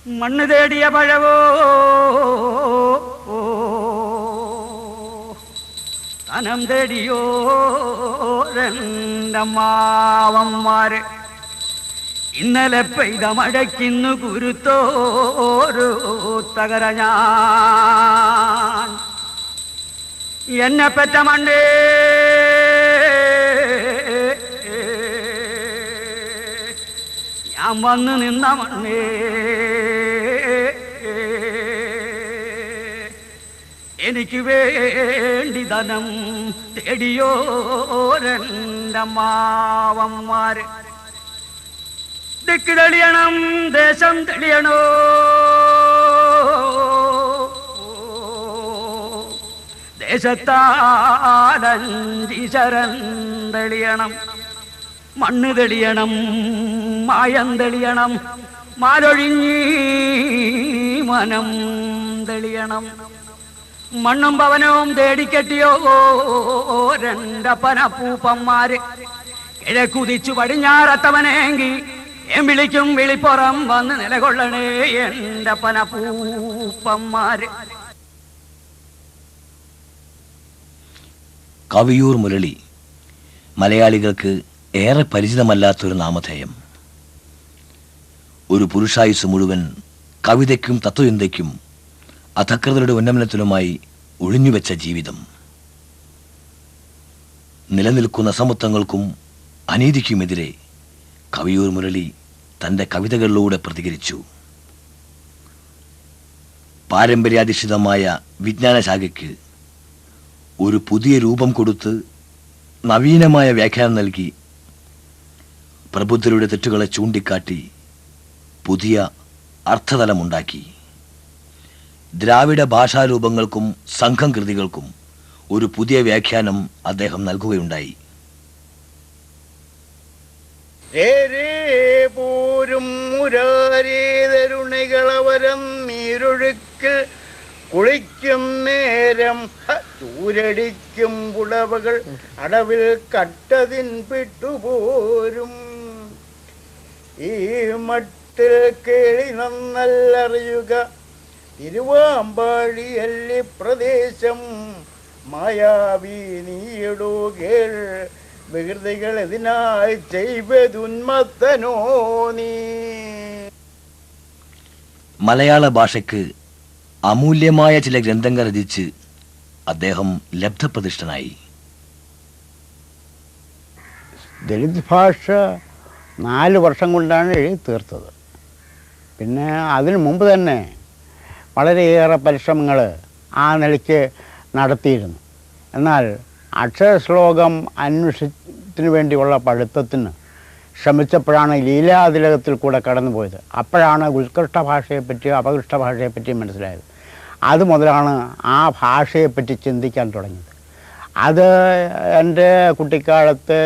മണ്ണ് തേടിയ പഴവോ ധനം തേടിയോ രണ്ടമ്മാവന്മാര് ഇന്നലെ പെയ്ത മഴയ്ക്കിന്നു കുരുത്തോരു തകര ഞാൻ എന്നെ പെറ്റ മണ്ണേ ഞാൻ വന്നു നിന്ന മണ്ണേ എനിക്ക് വേണ്ടി ധനം തേടിയോ രണ്ടമ്മാവന്മാര് ദിക്ക് തെളിയണം ദേശം തെളിയണോ ദേശത്താലഞ്ചീശരൻ തെളിയണം മണ്ണ് തെളിയണം മായം തെളിയണം മാലൊഴിഞ്ഞീ മനം തെളിയണം മണ്ണും പവനവും തേടിക്കെട്ടിയോ രണ്ടപ്പനപ്പൂപ്പന്മാര് കിഴക്കുതിച്ചു പടിഞ്ഞാറത്തവനെങ്കി വിളിക്കും വിളിപ്പുറം വന്ന് നിലകൊള്ളണേ എന്റെ പനപ്പൂപ്പന്മാര്. കവിയൂർ മുരളി മലയാളികൾക്ക് ഏറെ പരിചിതമല്ലാത്തൊരു നാമധേയം. ഒരു പുരുഷായുസ് മുഴുവൻ കവിതയ്ക്കും തത്വചിന്തയ്ക്കും അധകൃതരുടെ ഉന്നമനത്തിനുമായി ഒഴിഞ്ഞുവെച്ച ജീവിതം. നിലനിൽക്കുന്ന അസമത്വങ്ങൾക്കും അനീതിക്കുമെതിരെ കവിയൂർ മുരളി തൻ്റെ കവിതകളിലൂടെ പ്രതികരിച്ചു. പാരമ്പര്യാധിഷ്ഠിതമായ വിജ്ഞാനശാഖയ്ക്ക് ഒരു പുതിയ രൂപം കൊടുത്ത് നവീനമായ വ്യാഖ്യാനം നൽകി പ്രബുദ്ധരുടെ തെറ്റുകളെ ചൂണ്ടിക്കാട്ടി പുതിയ അർത്ഥതലമുണ്ടാക്കി. ദ്രാവിഡ ഭാഷാരൂപങ്ങൾക്കും സംഘം കൃതികൾക്കും ഒരു പുതിയ വ്യാഖ്യാനം അദ്ദേഹം നൽകുകയുണ്ടായി. പോരും മുരാരീതരുണികളവരം നീരൊഴുക്കിൽ കുളിക്കും നേരം ചൂരടിക്കും പുടവകൾ അടവിൽ കട്ടതിൻ പെട്ടുപോരും. ഈ മട്ടിൽ കേളി നന്നല്ലറിയുക തിരുവാമ്പാടിയല്ലി പ്രദേശം മായാവി നീയിടൂ കേൾ വികൃതികൾ ഇതിനായി ചെയ്വതുന്മത്തനോ നീ. മലയാള ഭാഷയ്ക്ക് അമൂല്യമായ ചില ഗ്രന്ഥങ്ങൾ രചിച്ച് അദ്ദേഹം ലബ്ധപ്രതിഷ്ഠനായി. ദളിത് ഭാഷ 4 വർഷം കൊണ്ടാണ് എഴുതി തീർത്തത്. പിന്നെ അതിനു മുമ്പ് തന്നെ വളരെയേറെ പരിശ്രമങ്ങൾ ആ നിലയ്ക്ക് നടത്തിയിരുന്നു. എന്നാൽ അക്ഷരശ്ലോകം അന്വേഷണത്തിന് വേണ്ടിയുള്ള പഠിത്തത്തിന് ശ്രമിച്ചപ്പോഴാണ് ലീലാതിലകത്തിൽ കൂടെ കടന്നുപോയത്. അപ്പോഴാണ് ഉത്കൃഷ്ട ഭാഷയെപ്പറ്റിയും അപകൃഷ്ട ഭാഷയെപ്പറ്റിയും മനസ്സിലായത്. അത് മുതലാണ് ആ ഭാഷയെപ്പറ്റി ചിന്തിക്കാൻ തുടങ്ങിയത്. അത് എൻ്റെ കുട്ടിക്കാലത്ത്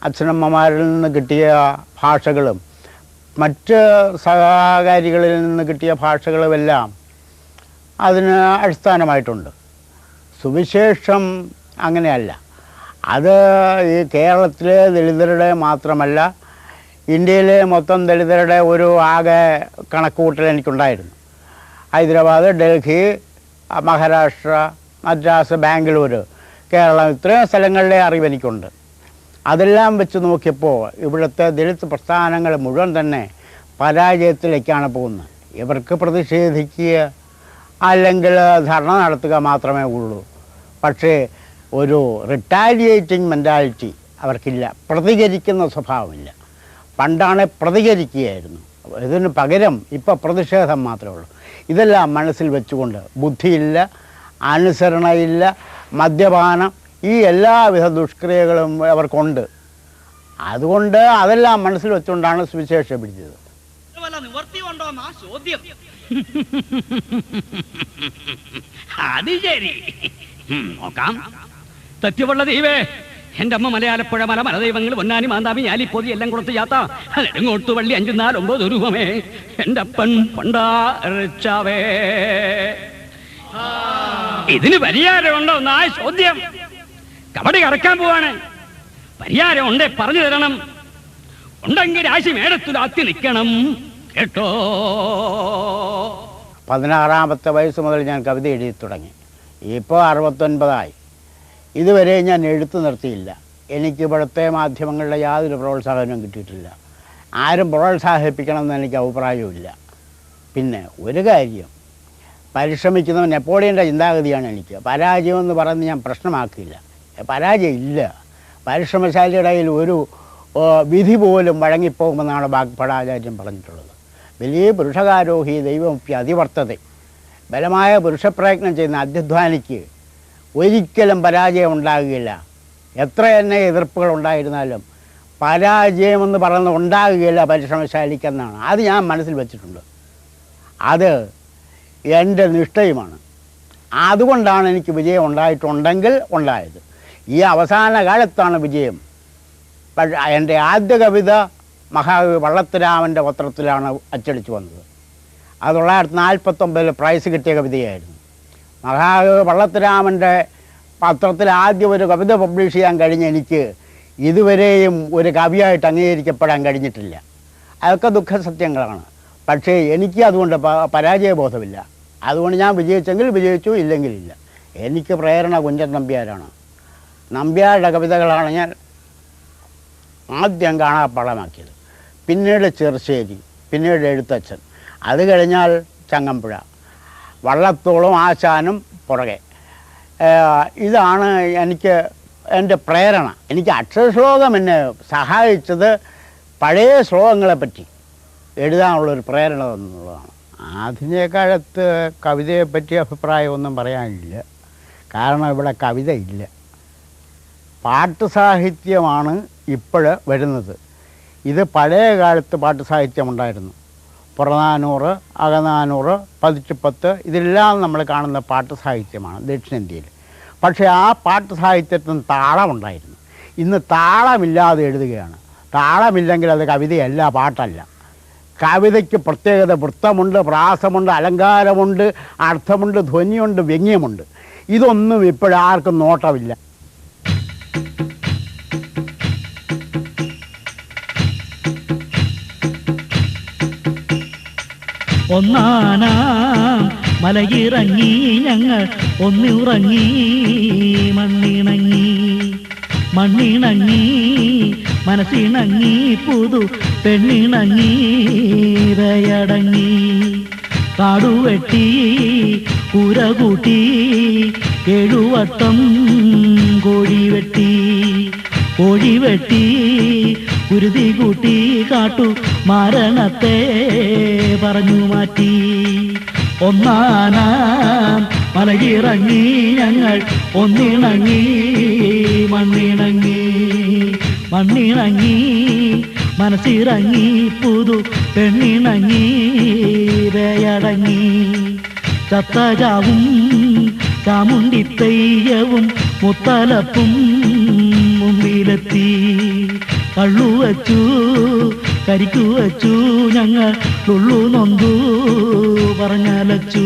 അച്ഛനമ്മമാരിൽ നിന്ന് കിട്ടിയ ഭാഷകളും മറ്റ് സഹകാരികളിൽ നിന്ന് കിട്ടിയ ഭാഷകളുമെല്ലാം അതിന് അടിസ്ഥാനമായിട്ടുണ്ട്. സുവിശേഷം അങ്ങനെയല്ല. അത് ഈ കേരളത്തിലെ ദളിതരുടെ മാത്രമല്ല, ഇന്ത്യയിലെ മൊത്തം ദളിതരുടെ ഒരു ആകെ കണക്കുകൂട്ടൽ എനിക്കുണ്ടായിരുന്നു. ഹൈദരാബാദ്, ഡൽഹി, മഹാരാഷ്ട്ര, മദ്രാസ്, ബാംഗ്ലൂർ, കേരളം, ഇത്രയും സ്ഥലങ്ങളിലെ അറിവ് എനിക്കുണ്ട്. അതെല്ലാം വെച്ച് നോക്കിയപ്പോൾ ഇവിടുത്തെ ദളിത് പ്രസ്ഥാനങ്ങൾ മുഴുവൻ തന്നെ പരാജയത്തിലേക്കാണ് പോകുന്നത്. ഇവർക്ക് പ്രതിഷേധിക്കുക അല്ലെങ്കിൽ ധർണ നടത്തുക മാത്രമേ ഉള്ളൂ. പക്ഷേ ഒരു റിട്ടാലിയേറ്റിംഗ് മെൻറ്റാലിറ്റി അവർക്കില്ല, പ്രതികരിക്കുന്ന സ്വഭാവമില്ല. പണ്ടാണ് പ്രതികരിക്കുകയായിരുന്നു, ഇതിന് പകരം ഇപ്പോൾ പ്രതിഷേധം മാത്രമേ ഉള്ളൂ. ഇതെല്ലാം മനസ്സിൽ വെച്ചുകൊണ്ട് ബുദ്ധിയില്ല, അനുസരണയില്ല, മദ്യപാനം, ഈ എല്ലാവിധ ദുഷ്ക്രിയകളും അവർക്കുണ്ട്. അതുകൊണ്ട് അതെല്ലാം മനസ്സിൽ വെച്ചുകൊണ്ടാണ് സുവിശേഷം പിടിച്ചത്. അത് ശരി, നോക്കാം. സത്യമുള്ള ദൈവേ, എന്റെ അമ്മ മലയാലപ്പുഴ മല മലദൈവങ്ങൾ പൊന്നാനി മാന്താമി ഞാലിപ്പോതി എല്ലാം കൊടുത്ത് ചാത്ത നെടുങ്ങോട്ട് വള്ളി 5 4 9 രൂപമേ എന്റെ അപ്പൻ പണ്ടാവേ. ഇതിന് പരിഹാരമുണ്ടോ എന്നാ ചോദ്യം. കബഡി കറക്കാൻ പോവാണ്. പരിഹാരം ഉണ്ടേ പറഞ്ഞു തരണം. ഉണ്ടെങ്കിൽ രാശി മേടത്തുലാത്തി നിൽക്കണം. കേട്ടോ. 16-ാമത്തെ വയസ്സ് മുതൽ ഞാൻ കവിത എഴുതി തുടങ്ങി. ഇപ്പോൾ 69 ഇതുവരെ ഞാൻ എഴുത്ത് നിർത്തിയില്ല. എനിക്ക് ഇവിടുത്തെ മാധ്യമങ്ങളുടെ യാതൊരു പ്രോത്സാഹനവും കിട്ടിയിട്ടില്ല. ആരും പ്രോത്സാഹിപ്പിക്കണമെന്ന് എനിക്ക് അഭിപ്രായവുമില്ല. പിന്നെ ഒരു കാര്യം, പരിശ്രമിക്കുന്നവൻ നെപ്പോളിയൻ്റെ ചിന്താഗതിയാണ് എനിക്ക്. പരാജയമെന്ന് പറഞ്ഞ് ഞാൻ പ്രശ്നമാക്കിയില്ല. പരാജയം ഇല്ല. പരിശ്രമശാലിയുടെ കയ്യിൽ ഒരു വിധി പോലും വഴങ്ങിപ്പോകുമെന്നാണ് വാഗ്ഭടാചാര്യൻ പറഞ്ഞിട്ടുള്ളത്. വലിയ പുരുഷകാരോഹി ദൈവമൊപ്പി അതിവർത്തത. ബലമായ പുരുഷപ്രയത്നം ചെയ്യുന്ന അധ്വാനിക്ക് ഒരിക്കലും പരാജയം ഉണ്ടാകുകയില്ല. എത്ര തന്നെ എതിർപ്പുകൾ ഉണ്ടായിരുന്നാലും പരാജയമെന്ന് പറയുന്നത് ഉണ്ടാകുകയില്ല പരിശ്രമശാലിക്കെന്നാണ്. അത് ഞാൻ മനസ്സിൽ വെച്ചിട്ടുണ്ട്. അത് എൻ്റെ നിഷ്ഠയുമാണ്. അതുകൊണ്ടാണ് എനിക്ക് വിജയം ഉണ്ടായിട്ടുണ്ടെങ്കിൽ ഉണ്ടായത്. ഈ അവസാന കാലത്താണ് വിജയം. എൻ്റെ ആദ്യ കവിത മഹാകവി വള്ളത്തുരാമൻ്റെ പത്രത്തിലാണ് അച്ചടിച്ചു വന്നത്. അത് 1949 പ്രൈസ് കിട്ടിയ കവിതയായിരുന്നു. മഹാകവി വള്ളത്തുരാമൻ്റെ പത്രത്തിൽ ആദ്യം ഒരു കവിത പബ്ലിഷ് ചെയ്യാൻ കഴിഞ്ഞ എനിക്ക് ഇതുവരെയും ഒരു കവിയായിട്ട് അംഗീകരിക്കപ്പെടാൻ കഴിഞ്ഞിട്ടില്ല. അതൊക്കെ ദുഃഖസത്യങ്ങളാണ്. പക്ഷേ എനിക്ക് അതുകൊണ്ട് പരാജയബോധമില്ല. അതുകൊണ്ട് ഞാൻ വിജയിച്ചെങ്കിൽ വിജയിച്ചു, ഇല്ലെങ്കിൽ ഇല്ല. എനിക്ക് പ്രേരണ കുഞ്ചൻ നമ്പ്യാരാണ്. നമ്പ്യാരുടെ കവിതകളാണ് ഞാൻ ആദ്യം കാണാപ്പാടമാക്കിയത്. പിന്നീട് ചെറുശ്ശേരി, പിന്നീട് എഴുത്തച്ഛൻ, അത് കഴിഞ്ഞാൽ ചങ്ങമ്പുഴ, വള്ളത്തോളും ആശാനും പുറകെ. ഇതാണ് എനിക്ക് എൻ്റെ പ്രേരണ. എനിക്ക് അക്ഷരശ്ലോകം എന്നെ സഹായിച്ചത് പഴയ ശ്ലോകങ്ങളെപ്പറ്റി എഴുതാനുള്ളൊരു പ്രേരണ എന്നുള്ളതാണ്. ആധുനിക കാലത്ത് കവിതയെപ്പറ്റി അഭിപ്രായമൊന്നും പറയാനില്ല. കാരണം ഇവിടെ കവിത ഇല്ല. പാട്ട് സാഹിത്യമാണ് ഇപ്പോൾ വരുന്നത്. ഇത് പഴയ കാലത്ത് പാട്ട് സാഹിത്യമുണ്ടായിരുന്നു. പുറനാനൂറ്, അകനാനൂറ്, 10 ഇതെല്ലാം നമ്മൾ കാണുന്ന പാട്ട് സാഹിത്യമാണ് ദക്ഷിണേന്ത്യയിൽ. പക്ഷേ ആ പാട്ട് സാഹിത്യത്തിന് താളമുണ്ടായിരുന്നു. ഇന്ന് താളമില്ലാതെ എഴുതുകയാണ്. താളമില്ലെങ്കിൽ അത് കവിതയല്ല, പാട്ടല്ല. കവിതയ്ക്ക് പ്രത്യേകത വൃത്തമുണ്ട്, പ്രാസമുണ്ട്, അലങ്കാരമുണ്ട്, അർത്ഥമുണ്ട്, ധ്വനിയുണ്ട്, വ്യംഗ്യമുണ്ട്. ഇതൊന്നും ഇപ്പോഴാർക്കും നോട്ടമില്ല. ഒന്നാനാം മലയിറങ്ങി ഞങ്ങൾ ഒന്നിറങ്ങി മണ്ണിണങ്ങി മണ്ണിണങ്ങി മനസ്സിണങ്ങി പുതു പെണ്ണിണങ്ങി രയടങ്ങി കാടുവെട്ടി കൂര കൂട്ടി 7 വട്ടം കോഴി വെട്ടി കുരുതി കൂട്ടി കാട്ടു മരണത്തെ പറഞ്ഞു മാറ്റി. ഒന്നാനാം മലയിറങ്ങി ഞങ്ങൾ ഒന്നിണങ്ങി മണ്ണിണങ്ങി മനസ്സിറങ്ങി പുതു പെണ്ണിണങ്ങി രയടങ്ങി ചത്തജാവും ചാമുണ്ടിത്തെയ്യവും മുത്തലപ്പും മുമ്പിലെത്തി കള്ളുവച്ചു കരിക്കുവച്ചു ഞങ്ങൾ തുള്ളു നൊന്തു പറഞ്ഞലച്ചു.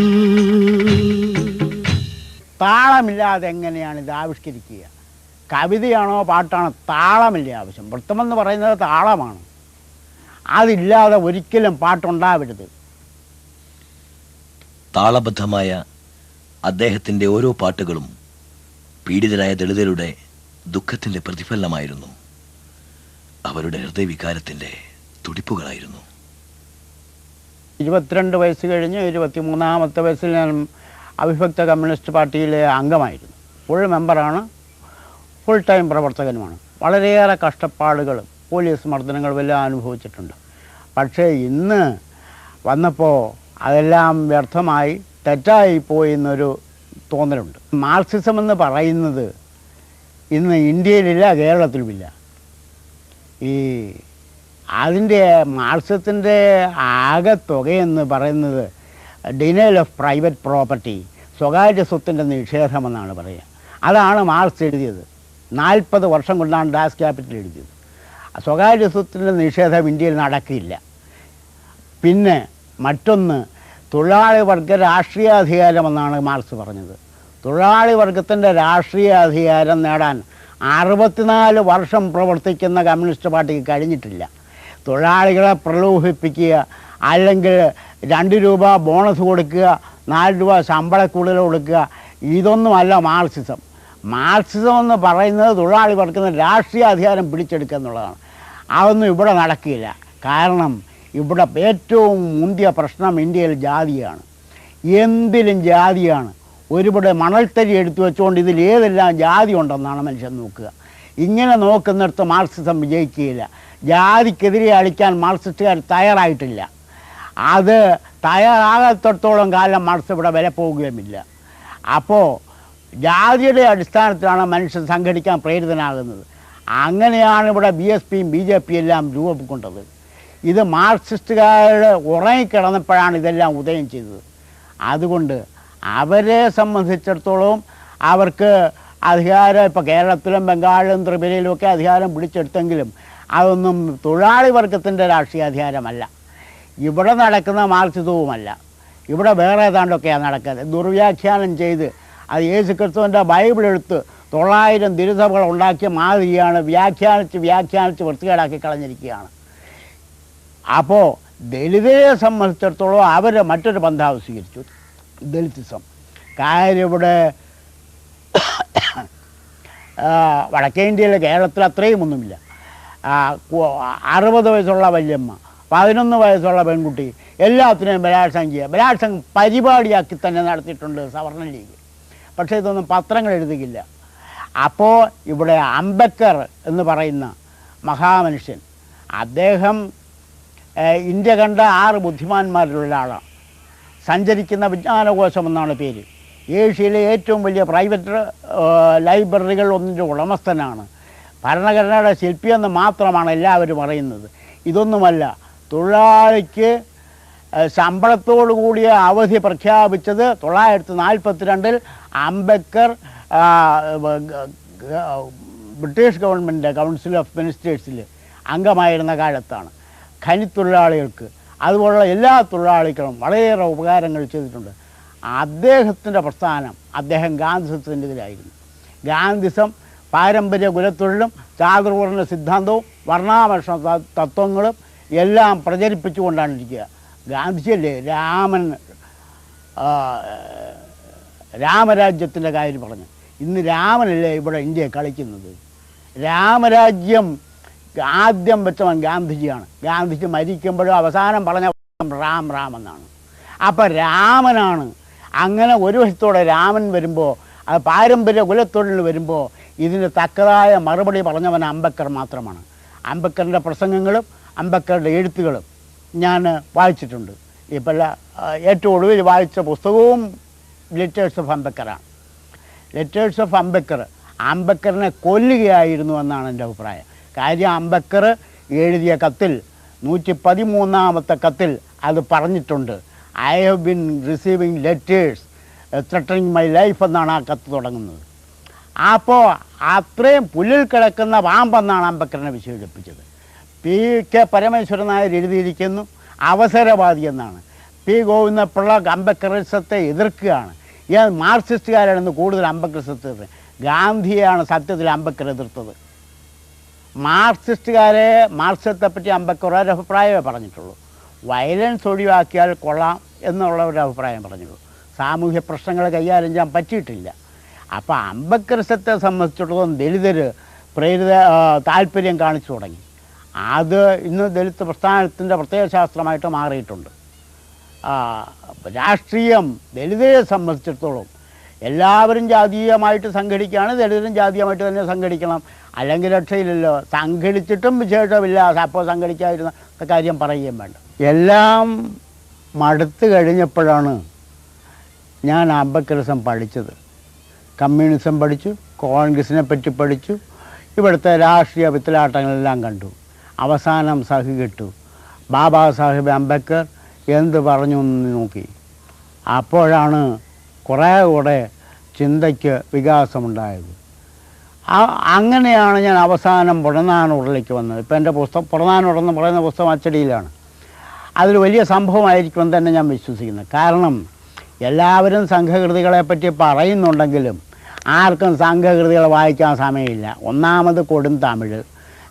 താളമില്ലാതെ എങ്ങനെയാണ് ഇത് ആവിഷ്കരിക്കുക? കവിതയാണോ പാട്ടാണോ? താളമില്ല ആവശ്യം. വൃത്തമെന്ന് പറയുന്നത് താളമാണ്. അതില്ലാതെ ഒരിക്കലും പാട്ടുണ്ടാവരുത്. താളബദ്ധമായ അദ്ദേഹത്തിൻ്റെ ഓരോ പാട്ടുകളും പീഡിതരായ ദളിതരുടെ ദുഃഖത്തിൻ്റെ പ്രതിഫലനമായിരുന്നു. അവരുടെ ഹൃദയവികാരത്തിൻ്റെ തുടിപ്പുകളായിരുന്നു. 22 വയസ്സ് കഴിഞ്ഞ് 23-ാമത്തെ വയസ്സിൽ ഞാൻ അവിഭക്ത കമ്മ്യൂണിസ്റ്റ് പാർട്ടിയിലെ അംഗമായിരുന്നു. ഫുൾ മെമ്പറാണ്, ഫുൾ ടൈം പ്രവർത്തകനുമാണ്. വളരെയേറെ കഷ്ടപ്പാടുകളും പോലീസ് മർദ്ദനങ്ങളും എല്ലാം അനുഭവിച്ചിട്ടുണ്ട്. പക്ഷേ ഇന്ന് വന്നപ്പോൾ അതെല്ലാം വ്യർത്ഥമായി തെറ്റായിപ്പോയി എന്നൊരു തോന്നലുണ്ട്. മാർക്സിസം എന്ന് പറയുന്നത് ഇന്ന് ഇന്ത്യയിലില്ല, കേരളത്തിലുമില്ല. ഈ അതിൻ്റെ മാർക്സിസത്തിൻ്റെ ആകെ തുകയെന്ന് പറയുന്നത് ഡിനയൽ ഓഫ് പ്രൈവറ്റ് പ്രോപ്പർട്ടി, സ്വകാര്യ സ്വത്തിൻ്റെ നിഷേധമെന്നാണ് പറയുക. അതാണ് മാർക്സ് എഴുതിയത്. 40 വർഷം കൊണ്ടാണ് ഡാസ് ക്യാപിറ്റൽ എഴുതിയത്. സ്വകാര്യ സ്വത്തിൻ്റെ നിഷേധം ഇന്ത്യയിൽ നടക്കില്ല. പിന്നെ മറ്റൊന്ന്, തൊഴിലാളി വർഗ രാഷ്ട്രീയാധികാരമെന്നാണ് മാർക്സ് പറഞ്ഞത്. തൊഴിലാളി വർഗത്തിൻ്റെ രാഷ്ട്രീയ അധികാരം നേടാൻ 64 വർഷം പ്രവർത്തിക്കുന്ന കമ്മ്യൂണിസ്റ്റ് പാർട്ടിക്ക് കഴിഞ്ഞിട്ടില്ല. തൊഴിലാളികളെ പ്രലോഭിപ്പിക്കുക, അല്ലെങ്കിൽ 2 രൂപ ബോണസ് കൊടുക്കുക, 4 രൂപ ശമ്പളക്കൂടുതൽ കൊടുക്കുക, ഇതൊന്നുമല്ല മാർക്സിസം. മാർക്സിസം എന്ന് പറയുന്നത് തൊഴിലാളി വർഗത്തിന് രാഷ്ട്രീയ അധികാരം പിടിച്ചെടുക്കുക എന്നുള്ളതാണ്. അതൊന്നും ഇവിടെ നടക്കില്ല. കാരണം ഇവിടെ ഏറ്റവും മുന്തിയ പ്രശ്നം ഇന്ത്യയിൽ ജാതിയാണ്. എന്തിലും ജാതിയാണ്. ഒരുപാട് മണൽത്തരി എടുത്തു വെച്ചുകൊണ്ട് ഇതിൽ ഏതെല്ലാം ജാതി ഉണ്ടെന്നാണ് മനുഷ്യൻ നോക്കുക. ഇങ്ങനെ നോക്കുന്നിടത്ത് മാർക്സിസം വിജയിക്കുകയില്ല. ജാതിക്കെതിരെ അടിക്കാൻ മാർക്സിസ്റ്റുകാർ തയ്യാറായിട്ടില്ല. അത് തയ്യാറാകാത്തിടത്തോളം കാലം മാർക്സ് ഇവിടെ വില പോവുകയുമില്ല. അപ്പോൾ ജാതിയുടെ അടിസ്ഥാനത്തിലാണ് മനുഷ്യൻ സംഘടിക്കാൻ പ്രേരിതനാകുന്നത്. അങ്ങനെയാണ് ഇവിടെ BSPയും BJP എല്ലാം രൂപം കൊണ്ടത്. ഇത് മാർക്സിസ്റ്റുകാരുടെ ഉറങ്ങിക്കിടന്നപ്പോഴാണ് ഇതെല്ലാം ഉദയം ചെയ്തത്. അതുകൊണ്ട് അവരെ സംബന്ധിച്ചിടത്തോളം അവർക്ക് അധികാരം ഇപ്പോൾ കേരളത്തിലും ബംഗാളിലും ത്രിപുരയിലും ഒക്കെ അധികാരം പിടിച്ചെടുത്തെങ്കിലും അതൊന്നും തൊഴിലാളി വർഗത്തിൻ്റെ രാഷ്ട്രീയ അധികാരമല്ല. ഇവിടെ നടക്കുന്ന മാർക്സിസവുമല്ല. ഇവിടെ വേറെ ഏതാണ്ടൊക്കെയാണ് നടക്കുന്നത്. ദുർവ്യാഖ്യാനം ചെയ്ത് അത് യേശുക്രിസ്തുവിൻ്റെ ബൈബിൾ എടുത്ത് 900 തിരുസഭകൾ ഉണ്ടാക്കിയ മാതിരിയാണ് വ്യാഖ്യാനിച്ച് വൃത്തികേടാക്കി കളഞ്ഞിരിക്കുകയാണ്. അപ്പോൾ ദലിതരെ സംബന്ധിച്ചിടത്തോളം അവർ മറ്റൊരു പന്ഥാവ് സ്വീകരിച്ചു, ദലിതിസം. കാര്യം ഇവിടെ വടക്കേ ഇന്ത്യയിൽ കേരളത്തിൽ അത്രയും ഒന്നുമില്ല. 60 വയസ്സുള്ള വല്യമ്മ, 11 വയസ്സുള്ള പെൺകുട്ടി, എല്ലാത്തിനെയും ബലാത്സംഗം പരിപാടിയാക്കി തന്നെ നടത്തിയിട്ടുണ്ട് സവർണ ലീഗ്. പക്ഷേ ഇതൊന്നും പത്രങ്ങൾ എഴുതുകയില്ല. അപ്പോൾ ഇവിടെ അംബേദ്കർ എന്ന് പറയുന്ന മഹാമനുഷ്യൻ, അദ്ദേഹം ഇന്ത്യ കണ്ട 6 ബുദ്ധിമാന്മാരിലുള്ള ഒരാളാണ്. സഞ്ചരിക്കുന്ന വിജ്ഞാനകോശം എന്നാണ് പേര്. ഏഷ്യയിലെ ഏറ്റവും വലിയ പ്രൈവറ്റ് ലൈബ്രറികൾ ഒന്നിൻ്റെ ഉടമസ്ഥനാണ്. ഭരണഘടനയുടെ ശില്പിയെന്ന് മാത്രമാണ് എല്ലാവരും പറയുന്നത്. ഇതൊന്നുമല്ല. തൊഴിലാളിക്ക് ശമ്പളത്തോടു കൂടിയ അവധി പ്രഖ്യാപിച്ചത് 1942 Ambedkar British government council of മിനിസ്റ്റേഴ്സിൽ അംഗമായിരുന്ന കാലത്താണ്. ഖനിത്തൊഴിലാളികൾക്ക് അതുപോലുള്ള എല്ലാ തൊഴിലാളികളും വളരെയേറെ ഉപകാരങ്ങൾ ചെയ്തിട്ടുണ്ട്. അദ്ദേഹത്തിൻ്റെ പ്രസ്ഥാനം, അദ്ദേഹം ഗാന്ധിസത്തിൻ്റെ ഇതിലായിരുന്നു. ഗാന്ധിസം പാരമ്പര്യ കുലത്തൊഴിലും ചാതുർവർണ്ണ സിദ്ധാന്തവും വർണ്ണാമർഷ തത്വങ്ങളും എല്ലാം പ്രചരിപ്പിച്ചുകൊണ്ടാണ് ഇരിക്കുക. ഗാന്ധിജിയല്ലേ രാമരാജ്യത്തിൻ്റെ കാര്യം പറഞ്ഞു. ഇന്ന് രാമനല്ലേ ഇവിടെ ഇന്ത്യയെ കളിക്കുന്നത്. രാമരാജ്യം ആദ്യം വെച്ചവൻ ഗാന്ധിജിയാണ്. ഗാന്ധിജി മരിക്കുമ്പോഴും അവസാനം പറഞ്ഞ രാം എന്നാണ്. അപ്പം രാമനാണ്. അങ്ങനെ ഒരു വശത്തോടെ രാമൻ വരുമ്പോൾ, അത് പാരമ്പര്യ കുലത്തൊഴിൽ വരുമ്പോൾ ഇതിന് തക്കതായ മറുപടി പറഞ്ഞവൻ അംബേദ്കർ മാത്രമാണ്. അംബേദ്കറിൻ്റെ പ്രസംഗങ്ങളും അംബേദ്കറുടെ എഴുത്തുകളും ഞാൻ വായിച്ചിട്ടുണ്ട്. ഇപ്പോൾ ഏറ്റവും ഒടുവിൽ വായിച്ച പുസ്തകവും ലെറ്റേഴ്സ് ഓഫ് അംബേദ്കറാണ്. ലെറ്റേഴ്സ് ഓഫ് അംബേദ്കറിനെ കൊല്ലുകയായിരുന്നു എന്നാണ് എൻ്റെ അഭിപ്രായം. കാര്യം അംബേദ്കർ എഴുതിയ കത്തിൽ 113ാമത്തെ കത്തിൽ അത് പറഞ്ഞിട്ടുണ്ട്. I have been receiving letters threatening my life എന്നാണ് ആ കത്ത് തുടങ്ങുന്നത്. അപ്പോൾ അത്രയും പുല്ലിൽ കിടക്കുന്ന പാമ്പെന്നാണ് അംബേദ്കറിനെ വിശേഷിപ്പിച്ചത്. PK പരമേശ്വരൻ നായർ എഴുതിയിരിക്കുന്നു അവസരവാദി എന്നാണ്. P ഗോവിന്ദപിള്ള അംബേദ്കറിസത്തെ എതിർക്കുകയാണ്. മാർക്സിസ്റ്റുകാരാണെന്ന് കൂടുതൽ അംബേദ്കറിസത്തെ എതിർത്തത്. ഗാന്ധിയെയാണ് സത്യത്തിൽ അംബേദ്കർ എതിർത്തത്. മാർക്സിസത്തെപ്പറ്റി അംബേദ്കർ ഒരു അഭിപ്രായമേ പറഞ്ഞിട്ടുള്ളൂ. വയലൻസ് ഒഴിവാക്കിയാൽ കൊള്ളാം എന്നുള്ള ഒരു അഭിപ്രായം പറഞ്ഞുള്ളൂ. സാമൂഹ്യ പ്രശ്നങ്ങൾ കൈകാര്യം ചെയ്യാൻ പറ്റിയിട്ടില്ല. അപ്പോൾ അംബേദ്കറിസത്തെ സംബന്ധിച്ചിടത്തോളം ദലിതർ താല്പര്യം കാണിച്ചു തുടങ്ങി. അത് ഇന്ന് ദലിത് പ്രസ്ഥാനത്തിൻ്റെ പ്രത്യയശാസ്ത്രമായിട്ട് മാറിയിട്ടുണ്ട്. രാഷ്ട്രീയം ദലിതരെ സംബന്ധിച്ചിടത്തോളം എല്ലാവരും ജാതീയമായിട്ട് സംഘടിക്കുകയാണ്. ദലിതരും ജാതീയമായിട്ട് തന്നെ സംഘടിക്കണം, അല്ലെങ്കിൽ രക്ഷയില്ലല്ലോ. സംഘടിച്ചിട്ടും വിശേഷമില്ല. അപ്പോൾ സംഘടിക്കാതിരുന്ന കാര്യം പറയുകയും വേണ്ട. എല്ലാം മടുത്ത് കഴിഞ്ഞപ്പോഴാണ് ഞാൻ അംബേദ്കറിസം പഠിച്ചത്. കമ്മ്യൂണിസം പഠിച്ചു, കോൺഗ്രസിനെ പറ്റി പഠിച്ചു, ഇവിടുത്തെ രാഷ്ട്രീയ വിത്തലാട്ടങ്ങളെല്ലാം കണ്ടു. അവസാനം സഹി കിട്ടു. ബാബാ സാഹിബ് അംബേദ്കർ എന്ത് പറഞ്ഞു എന്ന് നോക്കി. അപ്പോഴാണ് കുറേ കൂടെ ചിന്തയ്ക്ക് വികാസമുണ്ടായത്. അങ്ങനെയാണ് ഞാൻ അവസാനം പുറനാനൂറിലേക്ക് വന്നത്. ഇപ്പം എൻ്റെ പുസ്തകം പുറനാനൂറെന്ന് പറയുന്ന പുസ്തകം അച്ചടിയിലാണ്. അതൊരു വലിയ സംഭവമായിരിക്കുമെന്ന് തന്നെ ഞാൻ വിശ്വസിക്കുന്നു. കാരണം എല്ലാവരും സംഘകൃതികളെപ്പറ്റി പറയുന്നുണ്ടെങ്കിലും ആർക്കും സംഘകൃതികൾ വായിക്കാൻ സമയമില്ല. ഒന്നാമത് കൊടും തമിഴ്,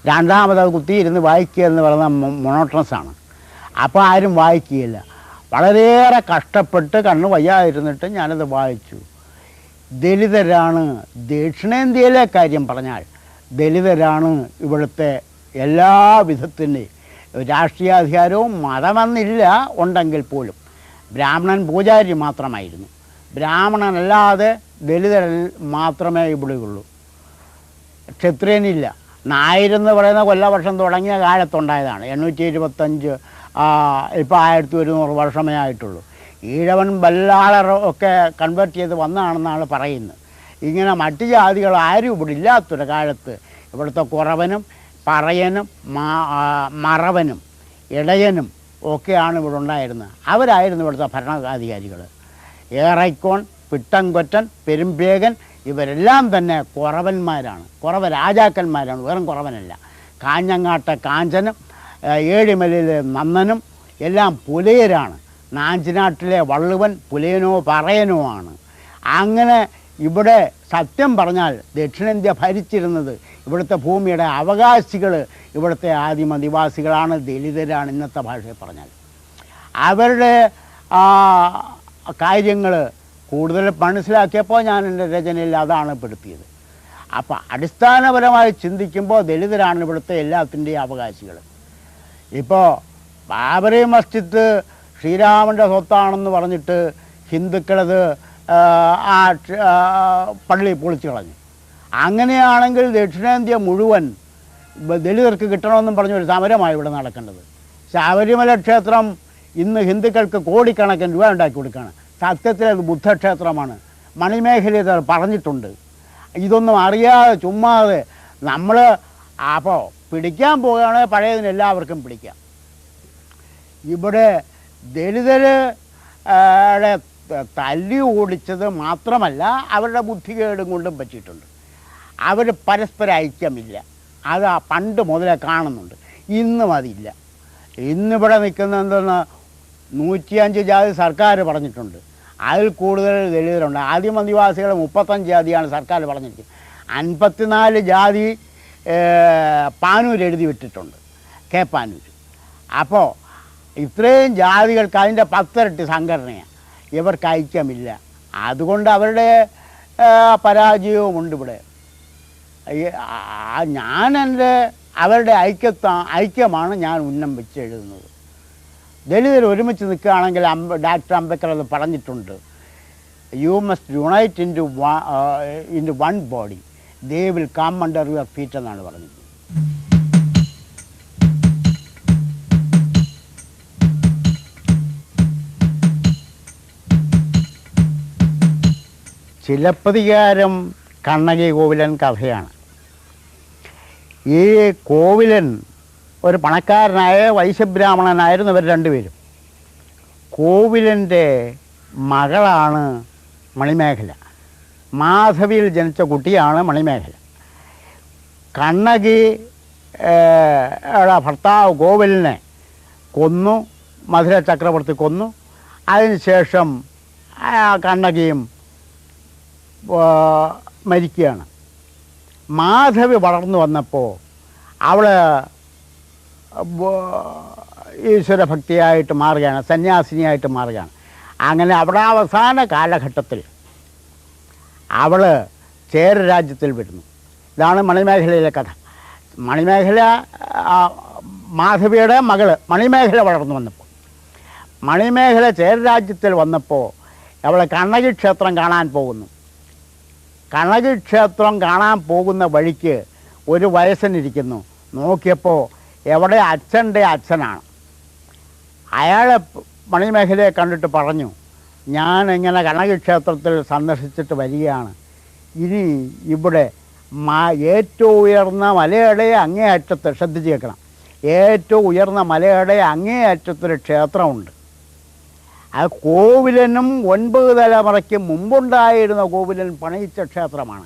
രണ്ടാമത് അത് കുത്തിയിരുന്ന് വായിക്കുക എന്ന് പറയുന്ന മൊണോട്ടണസാണ്. അപ്പോൾ ആരും വായിക്കുകയില്ല. വളരെയേറെ കഷ്ടപ്പെട്ട് കണ്ണ് വയ്യാതിരുന്നിട്ട് ഞാനത് വായിച്ചു. ദലിതരാണ് ദക്ഷിണേന്ത്യയിലെ കാര്യം പറഞ്ഞാൽ ദലിതരാണ് ഇവിടുത്തെ എല്ലാ വിധത്തിൻ്റെയും രാഷ്ട്രീയാധികാരവും മതമെന്നില്ല ഉണ്ടെങ്കിൽ പോലും ബ്രാഹ്മണൻ പൂജാരി മാത്രമായിരുന്നു. ബ്രാഹ്മണനല്ലാതെ ദലിതരിൽ മാത്രമേ ഇവിടെയുള്ളൂ. ക്ഷത്രിയനില്ല. നായരെന്ന് പറയുന്ന കൊല്ലവർഷം തുടങ്ങിയ കാലത്തുണ്ടായതാണ്. 825 ഇപ്പോൾ 1100 വർഷമേ ആയിട്ടുള്ളൂ. ഈഴവൻ ബല്ലാളർ ഒക്കെ കൺവേർട്ട് ചെയ്ത് വന്നതാണെന്നാണ് പറയുന്നത്. ഇങ്ങനെ മറ്റ് ജാതികൾ ആരും ഇവിടെ ഇല്ലാത്തൊരു കാലത്ത് ഇവിടുത്തെ കുറവനും പറയനും മറവനും ഇടയനും ഒക്കെയാണ് ഇവിടെ ഉണ്ടായിരുന്നത്. അവരായിരുന്നു ഇവിടുത്തെ ഭരണാധികാരികൾ. ഏറൈക്കോൺ, പിട്ടംകൊറ്റൻ, പെരുമ്പേകൻ ഇവരെല്ലാം തന്നെ കുറവന്മാരാണ്, കുറവ രാജാക്കന്മാരാണ്, വെറും കുറവനല്ല. കാഞ്ഞങ്ങാട്ടെ കാഞ്ചനും ഏഴിമലയിലെ നന്നനും എല്ലാം പുലയരാണ്. നാഞ്ചിനാട്ടിലെ വള്ളുവൻ പുലയനോ പറയനോ ആണ്. അങ്ങനെ ഇവിടെ സത്യം പറഞ്ഞാൽ ദക്ഷിണേന്ത്യ ഭരിച്ചിരുന്നത് ഇവിടുത്തെ ഭൂമിയുടെ അവകാശികൾ ഇവിടുത്തെ ആദിമനിവാസികളാണ്, ദലിതരാണ് ഇന്നത്തെ ഭാഷയിൽ പറഞ്ഞാൽ. അവരുടെ കാര്യങ്ങൾ കൂടുതൽ മനസ്സിലാക്കിയപ്പോൾ ഞാൻ എൻ്റെ രചനയിൽ അതാണ് പെടുത്തിയത്. അപ്പോൾ അടിസ്ഥാനപരമായി ചിന്തിക്കുമ്പോൾ ദലിതരാണ് ഇവിടുത്തെ എല്ലാത്തിൻ്റെയും അവകാശികൾ. ഇപ്പോൾ ബാബറി മസ്ജിദ് ശ്രീരാമൻ്റെ സ്വത്താണെന്ന് പറഞ്ഞിട്ട് ഹിന്ദുക്കളത് ആ പള്ളി പൊളിച്ചു കളഞ്ഞു. അങ്ങനെയാണെങ്കിൽ ദക്ഷിണേന്ത്യ മുഴുവൻ ദലിതർക്ക് കിട്ടണമെന്നും പറഞ്ഞൊരു സമരമായി ഇവിടെ നടക്കേണ്ടത്. ശബരിമല ക്ഷേത്രം ഇന്ന് ഹിന്ദുക്കൾക്ക് കോടിക്കണക്കിന് രൂപ ഉണ്ടാക്കി കൊടുക്കുകയാണ്. സത്യത്തിൽ അത് ബുദ്ധക്ഷേത്രമാണ്. മണിമേഖലയിൽ പറഞ്ഞിട്ടുണ്ട്. ഇതൊന്നും അറിയാതെ ചുമ്മാതെ നമ്മൾ അപ്പോൾ പിടിക്കാൻ പോവുകയാണെങ്കിൽ പഴയതിന് എല്ലാവർക്കും പിടിക്കാം. ഇവിടെ ദലിതരെ തല്ലി ഓടിച്ചത് മാത്രമല്ല, അവരുടെ ബുദ്ധികേടും കൊണ്ടും പറ്റിയിട്ടുണ്ട്. അവർ പരസ്പര ഐക്യമില്ല. അത് പണ്ട് മുതലേ കാണുന്നുണ്ട്. ഇന്നും അതില്ല. ഇന്നിവിടെ നിൽക്കുന്ന എന്തെന്ന് 105 ജാതി സർക്കാർ പറഞ്ഞിട്ടുണ്ട്. അതിൽ കൂടുതൽ ദലിതരുണ്ട്. ആദിമനിവാസികൾ 35 ജാതിയാണ് സർക്കാർ പറഞ്ഞിരിക്കുന്നത്. 54 ജാതി പാനൂർ എഴുതി വിട്ടിട്ടുണ്ട്, കെ പാനൂർ. അപ്പോൾ ഇത്രയും ജാതികൾക്ക് അതിൻ്റെ 10 ഇരട്ടി സംഘടനയാണ്. ഇവർക്ക് ഐക്യമില്ല. അതുകൊണ്ട് അവരുടെ പരാജയവുമുണ്ട് ഇവിടെ. ഞാൻ അവരുടെ ഐക്യമാണ് ഞാൻ ഉന്നം വെച്ച് എഴുതുന്നത്. ദലിതർ ഒരുമിച്ച് നിൽക്കുകയാണെങ്കിൽ ഡോക്ടർ അംബേദ്കർ അത് പറഞ്ഞിട്ടുണ്ട്. You must unite in one body, they will come under your feet എന്നാണ് പറഞ്ഞത്. ചിലപ്പതികാരം കണ്ണകി കോവിലൻ കഥയാണ്. ഈ കോവിലൻ ഒരു പണക്കാരനായ വൈശ്യബ്രാഹ്മണനായിരുന്നു ഇവർ രണ്ടുപേരും. കോവിലൻ്റെ മകളാണ് മണിമേഖല. മാധവിയിൽ ജനിച്ച കുട്ടിയാണ് മണിമേഖല. കണ്ണകി ഭർത്താവ് കോവിലിനെ കൊന്നു, മധുര ചക്രവർത്തി കൊന്നു. അതിനുശേഷം കണ്ണകിയും മരിക്കുകയാണ്. മാധവി വളർന്നു വന്നപ്പോൾ അവൾ ഈശ്വരഭക്തിയായിട്ട് മാറുകയാണ്, സന്യാസിനിയായിട്ട് മാറുകയാണ്. അങ്ങനെ അവിടെ അവസാന കാലഘട്ടത്തിൽ അവൾ ചേര രാജ്യത്തിൽ വരുന്നു. ഇതാണ് മണിമേഖലയിലെ കഥ. മണിമേഖല മാധവിയുടെ മകൾ മണിമേഖല വളർന്നു വന്നപ്പോൾ, മണിമേഖല ചേര രാജ്യത്തിൽ വന്നപ്പോൾ അവൾ കണ്ണകി ക്ഷേത്രം കാണാൻ പോകുന്നു. കണ്ണകി ക്ഷേത്രം കാണാൻ പോകുന്ന വഴിക്ക് ഒരു വയസ്സനിരിക്കുന്നു. നോക്കിയപ്പോൾ എവിടെ അച്ഛൻ്റെ അച്ഛനാണ്. അയാളെ മണിമേഖലയെ കണ്ടിട്ട് പറഞ്ഞു, ഞാൻ ഇങ്ങനെ കണ്ണകി ക്ഷേത്രത്തിൽ സന്ദർശിച്ചിട്ട് വരികയാണ്. ഇനി ഇവിടെ ഏറ്റവും ഉയർന്ന മലയുടെ അങ്ങേ അറ്റത്ത്, ശ്രദ്ധിച്ച് കേൾക്കണം, ഏറ്റവും ഉയർന്ന മലയുടെ അങ്ങേ അറ്റത്തൊരു ക്ഷേത്രമുണ്ട്. ആ കോവിലനും 9 തലമുറയ്ക്ക് മുമ്പുണ്ടായിരുന്ന കോവിലൻ പണിയിച്ച ക്ഷേത്രമാണ്.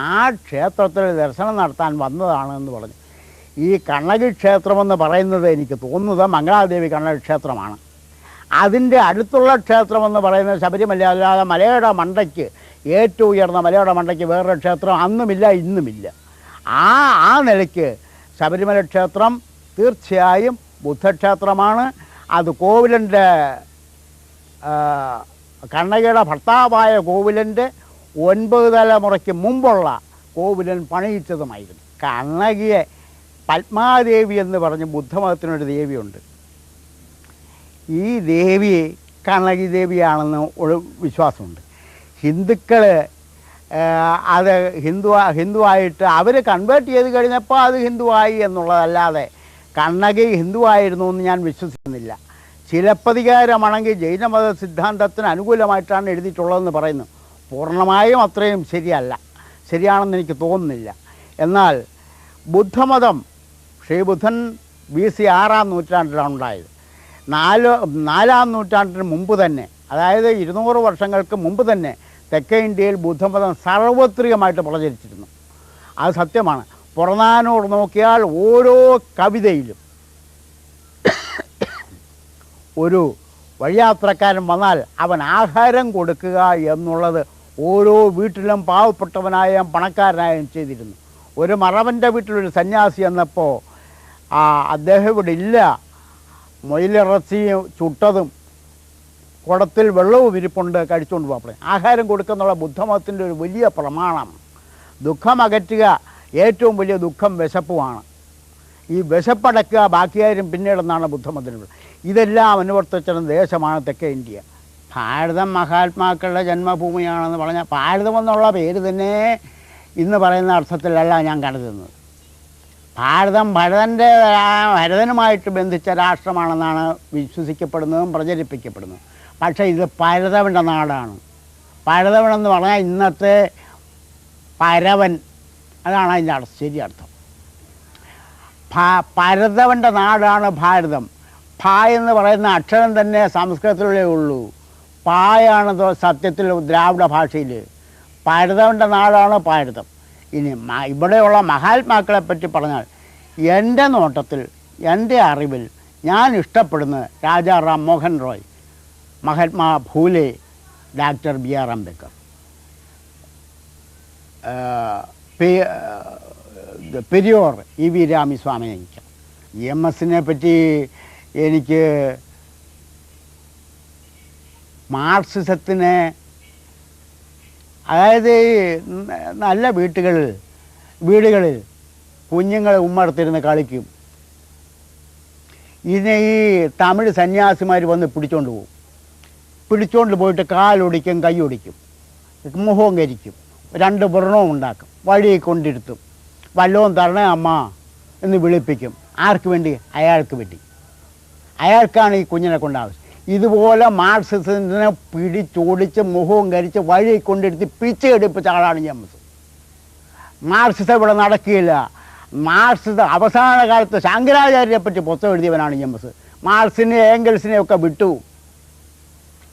ആ ക്ഷേത്രത്തിൽ ദർശനം നടത്താൻ വന്നതാണെന്ന് പറഞ്ഞു. ഈ കണ്ണകി ക്ഷേത്രമെന്ന് പറയുന്നത് എനിക്ക് തോന്നുന്നത് മംഗളാദേവി കണ്ണകി ക്ഷേത്രമാണ്. അതിൻ്റെ അടുത്തുള്ള ക്ഷേത്രമെന്ന് പറയുന്നത് ശബരിമല. അല്ലാതെ മലയുടെ മണ്ടയ്ക്ക്, ഏറ്റവും ഉയർന്ന മലയുടെ മണ്ടയ്ക്ക് വേറൊരു ക്ഷേത്രം അന്നുമില്ല ഇന്നുമില്ല. ആ നിലയ്ക്ക് ശബരിമല ക്ഷേത്രം തീർച്ചയായും ബുദ്ധക്ഷേത്രമാണ്. അത് കോവിലൻ്റെ കണ്ണകിയുടെ ഭർത്താവായ കോവിലൻ്റെ 9 തലമുറയ്ക്ക് മുമ്പുള്ള കോവിലൻ പണിയിച്ചതുമായിരുന്നു. കണ്ണകിയെ പത്മാദേവി എന്ന് പറഞ്ഞ് ബുദ്ധമതത്തിനൊരു ദേവിയുണ്ട്. ഈ ദേവി കണ്ണകി ദേവിയാണെന്ന് ഒരു വിശ്വാസമുണ്ട്. ഹിന്ദുക്കൾ അത് ഹിന്ദുവായിട്ട് അവർ കൺവേർട്ട് ചെയ്ത് കഴിഞ്ഞപ്പോൾ അത് ഹിന്ദുവായി എന്നുള്ളതല്ലാതെ കണ്ണകി ഹിന്ദുവായിരുന്നു എന്ന് ഞാൻ വിശ്വസിക്കുന്നില്ല. ചിലപ്പതികാരമാണെങ്കിൽ ജൈനമത സിദ്ധാന്തത്തിന് അനുകൂലമായിട്ടാണ് എഴുതിയിട്ടുള്ളതെന്ന് പറയുന്നു. പൂർണ്ണമായും അത്രയും ശരിയാണെന്ന് എനിക്ക് തോന്നുന്നില്ല. എന്നാൽ ബുദ്ധമതം ശ്രീബുദ്ധൻ BC 6-ാം നൂറ്റാണ്ടിലാണ് ഉണ്ടായത്. 4-ാം നൂറ്റാണ്ടിന് മുമ്പ് തന്നെ, അതായത് 200 വർഷങ്ങൾക്ക് മുമ്പ് തന്നെ തെക്കേ ഇന്ത്യയിൽ ബുദ്ധമതം സാർവത്രികമായിട്ട് പ്രചരിച്ചിരുന്നു. അത് സത്യമാണ്. പുറനാനൂർ നോക്കിയാൽ ഓരോ കവിതയിലും ഒരു വഴിയാത്രക്കാരൻ വന്നാൽ അവൻ ആഹാരം കൊടുക്കുക എന്നുള്ളത് ഓരോ വീട്ടിലും പാവപ്പെട്ടവനായും പണക്കാരനായും ചെയ്തിരുന്നു. ഒരു മറവൻ്റെ വീട്ടിലൊരു സന്യാസി എന്നപ്പോൾ അദ്ദേഹം ഇവിടെ ഇല്ല, മൊയിലിറച്ചിയും ചുട്ടതും കുടത്തിൽ വെള്ളവും ഇരിപ്പുണ്ട്, കഴിച്ചുകൊണ്ട് പോകപ്പെടും. ആഹാരം കൊടുക്കുന്നുള്ള ബുദ്ധമതത്തിൻ്റെ ഒരു വലിയ പ്രമാണം. ദുഃഖം അകറ്റുക, ഏറ്റവും വലിയ ദുഃഖം വിശപ്പുമാണ്. ഈ വിശപ്പടക്കുക ബാക്കിയാരും പിന്നീടെന്നാണ് ബുദ്ധമതത്തിനുള്ളത്. ഇതെല്ലാം അനുവർത്തിച്ചിരുന്ന ദേശമാണ് തെക്കേ ഇന്ത്യ. ഭാരതം മഹാത്മാക്കളുടെ ജന്മഭൂമിയാണെന്ന് പറഞ്ഞാൽ ഭാരതം എന്നുള്ള പേര് തന്നെ ഇന്ന് പറയുന്ന അർത്ഥത്തിലല്ല ഞാൻ കരുതുന്നത്. ഭാരതം ഭരതനുമായിട്ട് ബന്ധിച്ച രാഷ്ട്രമാണെന്നാണ് വിശ്വസിക്കപ്പെടുന്നതും പ്രചരിപ്പിക്കപ്പെടുന്നതും. പക്ഷേ ഇത് പരതവൻ്റെ നാടാണ്. പരതവനെന്ന് പറഞ്ഞാൽ ഇന്നത്തെ പരവൻ, അതാണ് അതിൻ്റെ ശരി അർത്ഥം. പരതവൻ്റെ നാടാണ് ഭാരതം. ഭ എന്ന് പറയുന്ന അക്ഷരം തന്നെ സംസ്കൃതത്തിലേ ഉള്ളൂ. പായാണ് സത്യത്തിൽ ദ്രാവിഡ ഭാഷയിൽ. പരതവൻ്റെ നാടാണ് ഭാരതം. ഇനി ഇവിടെയുള്ള മഹാത്മാക്കളെ പറ്റി പറഞ്ഞാൽ എൻ്റെ നോട്ടത്തിൽ, എൻ്റെ അറിവിൽ ഞാൻ ഇഷ്ടപ്പെടുന്നത് Raja Ram Mohan Roy, Mahatma Phule, doctor BR Ambedkar, Periyar EV രാമസ്വാമിനിക്ക്. EMSനെ പറ്റി എനിക്ക് മാർക്സിസത്തിനെ, അതായത് നല്ല വീടുകളിൽ കുഞ്ഞുങ്ങളെ ഉമ്മർത്തിരുന്ന് കളിക്കും. ഇതിനെ ഈ തമിഴ് സന്യാസിമാർ വന്ന് പിടിച്ചോണ്ട് പോയിട്ട് കാലൊടിക്കും, കൈയൊടിക്കും, മുഖവും കരിക്കും, 2 വ്രണവും ഉണ്ടാക്കും, വഴി കൊണ്ടിരുത്തും, വല്ലവും തരണേ അമ്മ എന്ന് വിളിപ്പിക്കും. ആർക്ക് വേണ്ടി? അയാൾക്ക് വേണ്ടി. അയാൾക്കാണ് ഈ കുഞ്ഞിനെ കൊണ്ടാവശ്യം. ഇതുപോലെ മാർക്സിസത്തിനെ പിടിച്ചോടിച്ച് മുഖവും കരിച്ച് വഴി കൊണ്ടിരുത്തി പിച്ചെടുപ്പിച്ച ആളാണ് EMS. മാർക്സിസം ഇവിടെ നടക്കുകയില്ല. മാർക്സിസം അവസാന കാലത്ത് ശങ്കരാചാര്യരെ പറ്റി പുസ്തകം എഴുതിയവനാണ് EMS. മാർക്സിനെ ഏംഗൽസിനെയൊക്കെ വിട്ടു.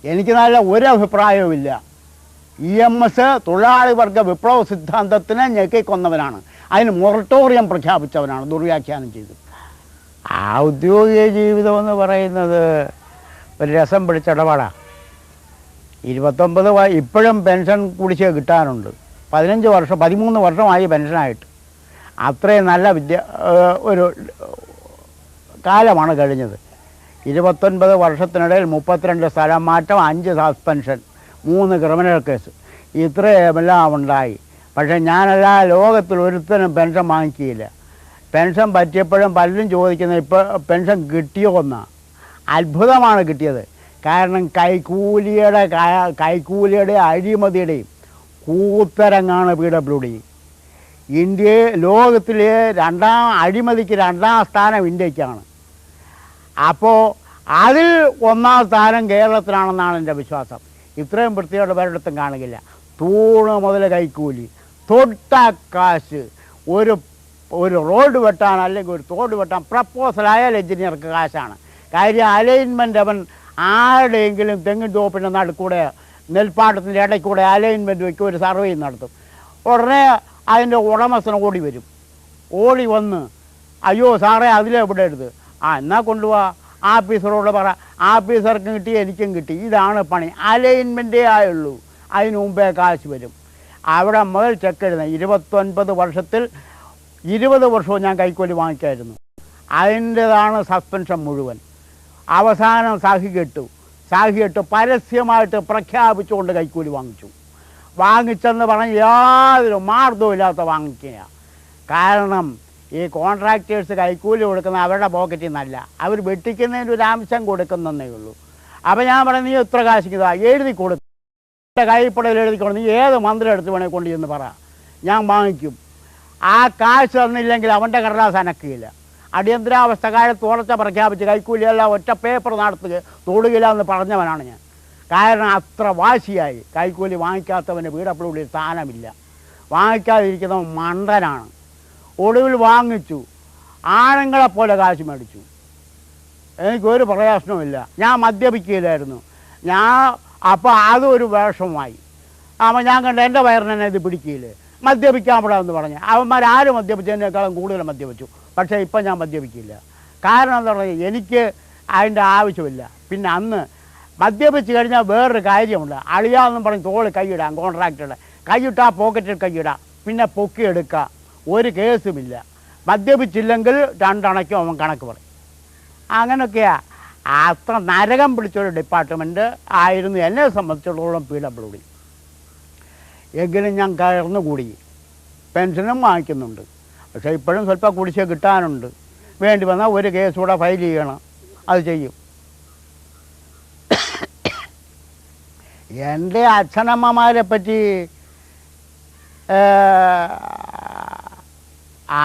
എനിക്ക് നല്ല ഒരഭിപ്രായവുമില്ല. EMS തൊഴിലാളി വർഗ വിപ്ലവ സിദ്ധാന്തത്തിനെ ഞെക്കിക്കൊന്നവനാണ്. അതിന് മൊറട്ടോറിയം പ്രഖ്യാപിച്ചവനാണ്, ദുർവ്യാഖ്യാനം ചെയ്തു. ഔദ്യോഗിക ജീവിതം എന്ന് പറയുന്നത് ഒരു രസം പിടിച്ച ഇടപാടാണ്. 29 ഇപ്പോഴും പെൻഷൻ കുടിശ്ശിക കിട്ടാനുണ്ട്. 13 വർഷമായി പെൻഷനായിട്ട്. അത്രയും നല്ല ഒരു കാലമാണ് കഴിഞ്ഞത്. 29 വർഷത്തിനിടയിൽ 32 സ്ഥലം മാറ്റം, 5 സസ്പെൻഷൻ, 3 ക്രിമിനൽ കേസ്, ഇത്രയുമെല്ലാം ഉണ്ടായി. പക്ഷേ ഞാനെല്ലാ ലോകത്തിൽ ഒരുത്തനും പെൻഷൻ വാങ്ങിക്കുകയില്ല. പെൻഷൻ പറ്റിയപ്പോഴും പലരും ചോദിക്കുന്നത് ഇപ്പോൾ പെൻഷൻ കിട്ടിയോ എന്നാണ്. അത്ഭുതമാണ് കിട്ടിയത്. കാരണം കൈക്കൂലിയുടെ അഴിമതിയുടെയും കൂത്തരങ്ങാണ് PWD. ലോകത്തിലെ അഴിമതിക്ക് 2ാം സ്ഥാനം ഇന്ത്യക്കാണ്. അപ്പോൾ അതിൽ 1ാം സ്ഥാനം കേരളത്തിലാണെന്നാണ് എൻ്റെ വിശ്വാസം. ഇത്രയും വൃത്തിയോടെ വേറെടുത്തും കാണുകയില്ല. തൂണ് മുതൽ കൈക്കൂലി, തൊട്ട കാശ്, ഒരു റോഡ് വെട്ടാൻ അല്ലെങ്കിൽ ഒരു തോട് വെട്ടാൻ പ്രപ്പോസലായാൽ എഞ്ചിനീയർക്ക് കാശാണ്. കാര്യം അലൈൻമെൻറ്റ് അവൻ ആരുടെയെങ്കിലും തെങ്ങിൻ തോപ്പിൻ്റെ നടുക്കൂടെ നെൽപ്പാട്ടത്തിൻ്റെ ഇടയ്ക്കൂടെ അലൈൻമെൻറ്റ് വയ്ക്കും, ഒരു സർവേ നടത്തും. ഉടനെ അതിൻ്റെ ഉടമസ്ഥന് ഓടി വന്ന് അയ്യോ സാറേ അതിലെവിടെ എടുത്ത് എന്നാൽ കൊണ്ടുപോവാ, ആഫീസറോട് പറ, ആഫീസർക്കും കിട്ടി എനിക്കും കിട്ടി. ഇതാണ് പണി. അലൈൻമെൻറ്റേ ആയുള്ളൂ, അതിന് മുമ്പേ കാശ് വരും. അവിടെ മുതൽ ചെക്ക് എഴുതുന്നത് 29 വർഷത്തിൽ 20 വർഷവും ഞാൻ കൈക്കൂലി വാങ്ങിക്കായിരുന്നു. അതിൻ്റെതാണ് സസ്പെൻഷൻ മുഴുവൻ. അവസാനം സാഹി കെട്ടു പരസ്യമായിട്ട് പ്രഖ്യാപിച്ചുകൊണ്ട് കൈക്കൂലി വാങ്ങിച്ചെന്ന് പറഞ്ഞ് യാതൊരു മാർദ്ദവും ഇല്ലാത്ത വാങ്ങിക്കുക. കാരണം ഈ കോൺട്രാക്ടേഴ്സ് കൈക്കൂലി കൊടുക്കുന്ന അവരുടെ പോക്കറ്റിൽ നിന്നല്ല, അവർ വെട്ടിക്കുന്നതിന് ഒരു അംശം കൊടുക്കുന്നതേ ഉള്ളൂ. അപ്പം ഞാൻ പറഞ്ഞു, നീ എത്ര കാശിക്കുന്നതാ എഴുതി കൊടുക്കും, എൻ്റെ കൈപ്പടയിൽ എഴുതിക്കൊണ്ട് നീ ഏത് മന്ത്രം എടുത്ത് വേണേൽ കൊണ്ട് ചെന്ന് പറ, ഞാൻ വാങ്ങിക്കും. ആ കാശ് തന്നില്ലെങ്കിൽ അവൻ്റെ കടലാസ് അനക്കുകയില്ല. അടിയന്തരാവസ്ഥ കാലത്ത് ഉറച്ച പ്രഖ്യാപിച്ച് കൈക്കൂലിയെല്ലാം ഒറ്റ പേപ്പർ തൊടുകില്ല എന്ന് പറഞ്ഞവനാണ് ഞാൻ. കാരണം അത്ര വാശിയായി. കൈക്കൂലി വാങ്ങിക്കാത്തവന് വീടപ്പുള്ളിൽ സ്ഥാനമില്ല, വാങ്ങിക്കാതിരിക്കുന്നവൻ മണ്ടനാണ്. ഒടുവിൽ വാങ്ങിച്ചു, ആണുങ്ങളെപ്പോലെ കാശ് മേടിച്ചു. എനിക്കൊരു പ്രയാസവുമില്ല. ഞാൻ മദ്യപിക്കുകയില്ലായിരുന്നു. അപ്പോൾ അതൊരു വേഷമായി. അപ്പോൾ ഞാൻ കണ്ട എൻ്റെ വയറിനെ ഇത് പിടിക്കുകയില്ലേ, മദ്യപിക്കാൻ പാടാന്ന് പറഞ്ഞ് അവന്മാരാരും മദ്യപിച്ചതിനേക്കാളും കൂടുതൽ മദ്യപിച്ചു. പക്ഷേ ഇപ്പം ഞാൻ മദ്യപിക്കില്ല. കാരണം എന്താ പറയുക, എനിക്ക് അതിൻ്റെ ആവശ്യമില്ല. പിന്നെ അന്ന് മദ്യപിച്ച് കഴിഞ്ഞാൽ വേറൊരു കാര്യമുണ്ട്. അളിയാന്നും പറഞ്ഞ് തോള് കൈയിടാം, കോൺട്രാക്ടറുടെ കൈയിട്ടാൽ പോക്കറ്റിൽ കൈയിടാം, പിന്നെ പൊക്കിയെടുക്കുക, ഒരു കേസുമില്ല. മദ്യപിച്ചില്ലെങ്കിൽ രണ്ടണയ്ക്കും അവൻ കണക്ക് പറയും. അങ്ങനെയൊക്കെയാ. അത്ര നരകം പിടിച്ചൊരു ഡിപ്പാർട്ട്മെൻറ്റ് ആയിരുന്നു എന്നെ സംബന്ധിച്ചിടത്തോളം PWD. എങ്കിലും ഞാൻ കയർന്നുകൂടി, പെൻഷനും വാങ്ങിക്കുന്നുണ്ട്. പക്ഷേ ഇപ്പോഴും സ്വല്പം കുടിശ്ശിക കിട്ടാനുണ്ട്. വേണ്ടി വന്നാൽ ഒരു കേസ് കൂടെ ഫയൽ ചെയ്യണം, അത് ചെയ്യും. എൻ്റെ അച്ഛനമ്മമാരെ പറ്റി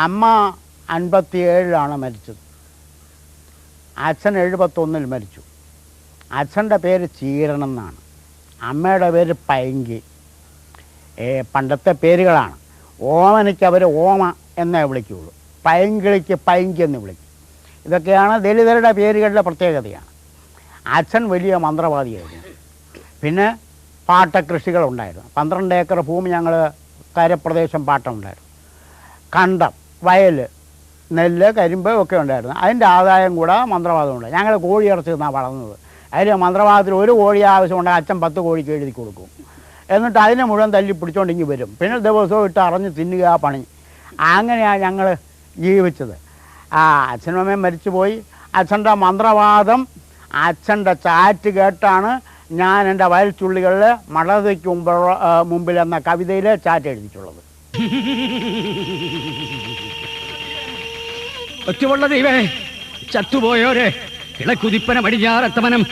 അമ്മ 57-ലാണ് മരിച്ചത്, അച്ഛൻ 71-ൽ മരിച്ചു. അച്ഛൻ്റെ പേര് ചീരനെന്നാണ്, അമ്മയുടെ പേര് പൈങ്കി. പണ്ടത്തെ പേരുകളാണ്. ഓമനയ്ക്ക് അവർ ഓമ എന്നേ വിളിക്കുകയുള്ളൂ, പൈങ്കിളിക്ക് പൈങ്കി എന്ന് വിളിക്കും. ഇതൊക്കെയാണ് ദലിതരുടെ പേരുകളുടെ പ്രത്യേകതയാണ്. അച്ഛൻ വലിയ മന്ത്രവാദിയായിരുന്നു. പിന്നെ പാട്ടകൃഷികളുണ്ടായിരുന്നു. 12 ഏക്കർ ഭൂമി ഞങ്ങൾ കരപ്രദേശം പാട്ടമുണ്ടായിരുന്നു. കണ്ടം, വയൽ, നെല്ല്, കരിമ്പ് ഒക്കെ ഉണ്ടായിരുന്നു. അതിൻ്റെ ആദായം കൂടെ മന്ത്രവാദമുണ്ട്. ഞങ്ങൾ കോഴി ഇറച്ചി നിന്നാണ് വളർന്നത്. അതിൽ മന്ത്രവാദത്തിൽ ഒരു കോഴി ആവശ്യമുണ്ടെങ്കിൽ അച്ഛൻ 10 കോഴിക്ക് എഴുതി കൊടുക്കും. എന്നിട്ട് അതിനെ മുഴുവൻ തല്ലി പിടിച്ചോണ്ടെങ്കിൽ വരും. പിന്നെ ദിവസവും ഇട്ട് അറിഞ്ഞ് തിന്നുക പണി. അങ്ങനെയാണ് ഞങ്ങൾ ജീവിച്ചത്. അച്ഛനും അമ്മയും മരിച്ചുപോയി. അച്ഛൻ്റെ മന്ത്രവാദം, അച്ഛൻ്റെ ചാറ്റ് കേട്ടാണ് ഞാൻ എൻ്റെ വയൽച്ചുള്ളികളിൽ മടതയ്ക്ക് മുമ്പിൽ എന്ന കവിതയിൽ ചാറ്റ് എഴുതിയിട്ടുള്ളത്. ഒറ്റവുള്ള ദൈവേ, ചത്തുപോയോരെ കിളക്കുതിപ്പന പടിഞ്ഞാറത്തമനം,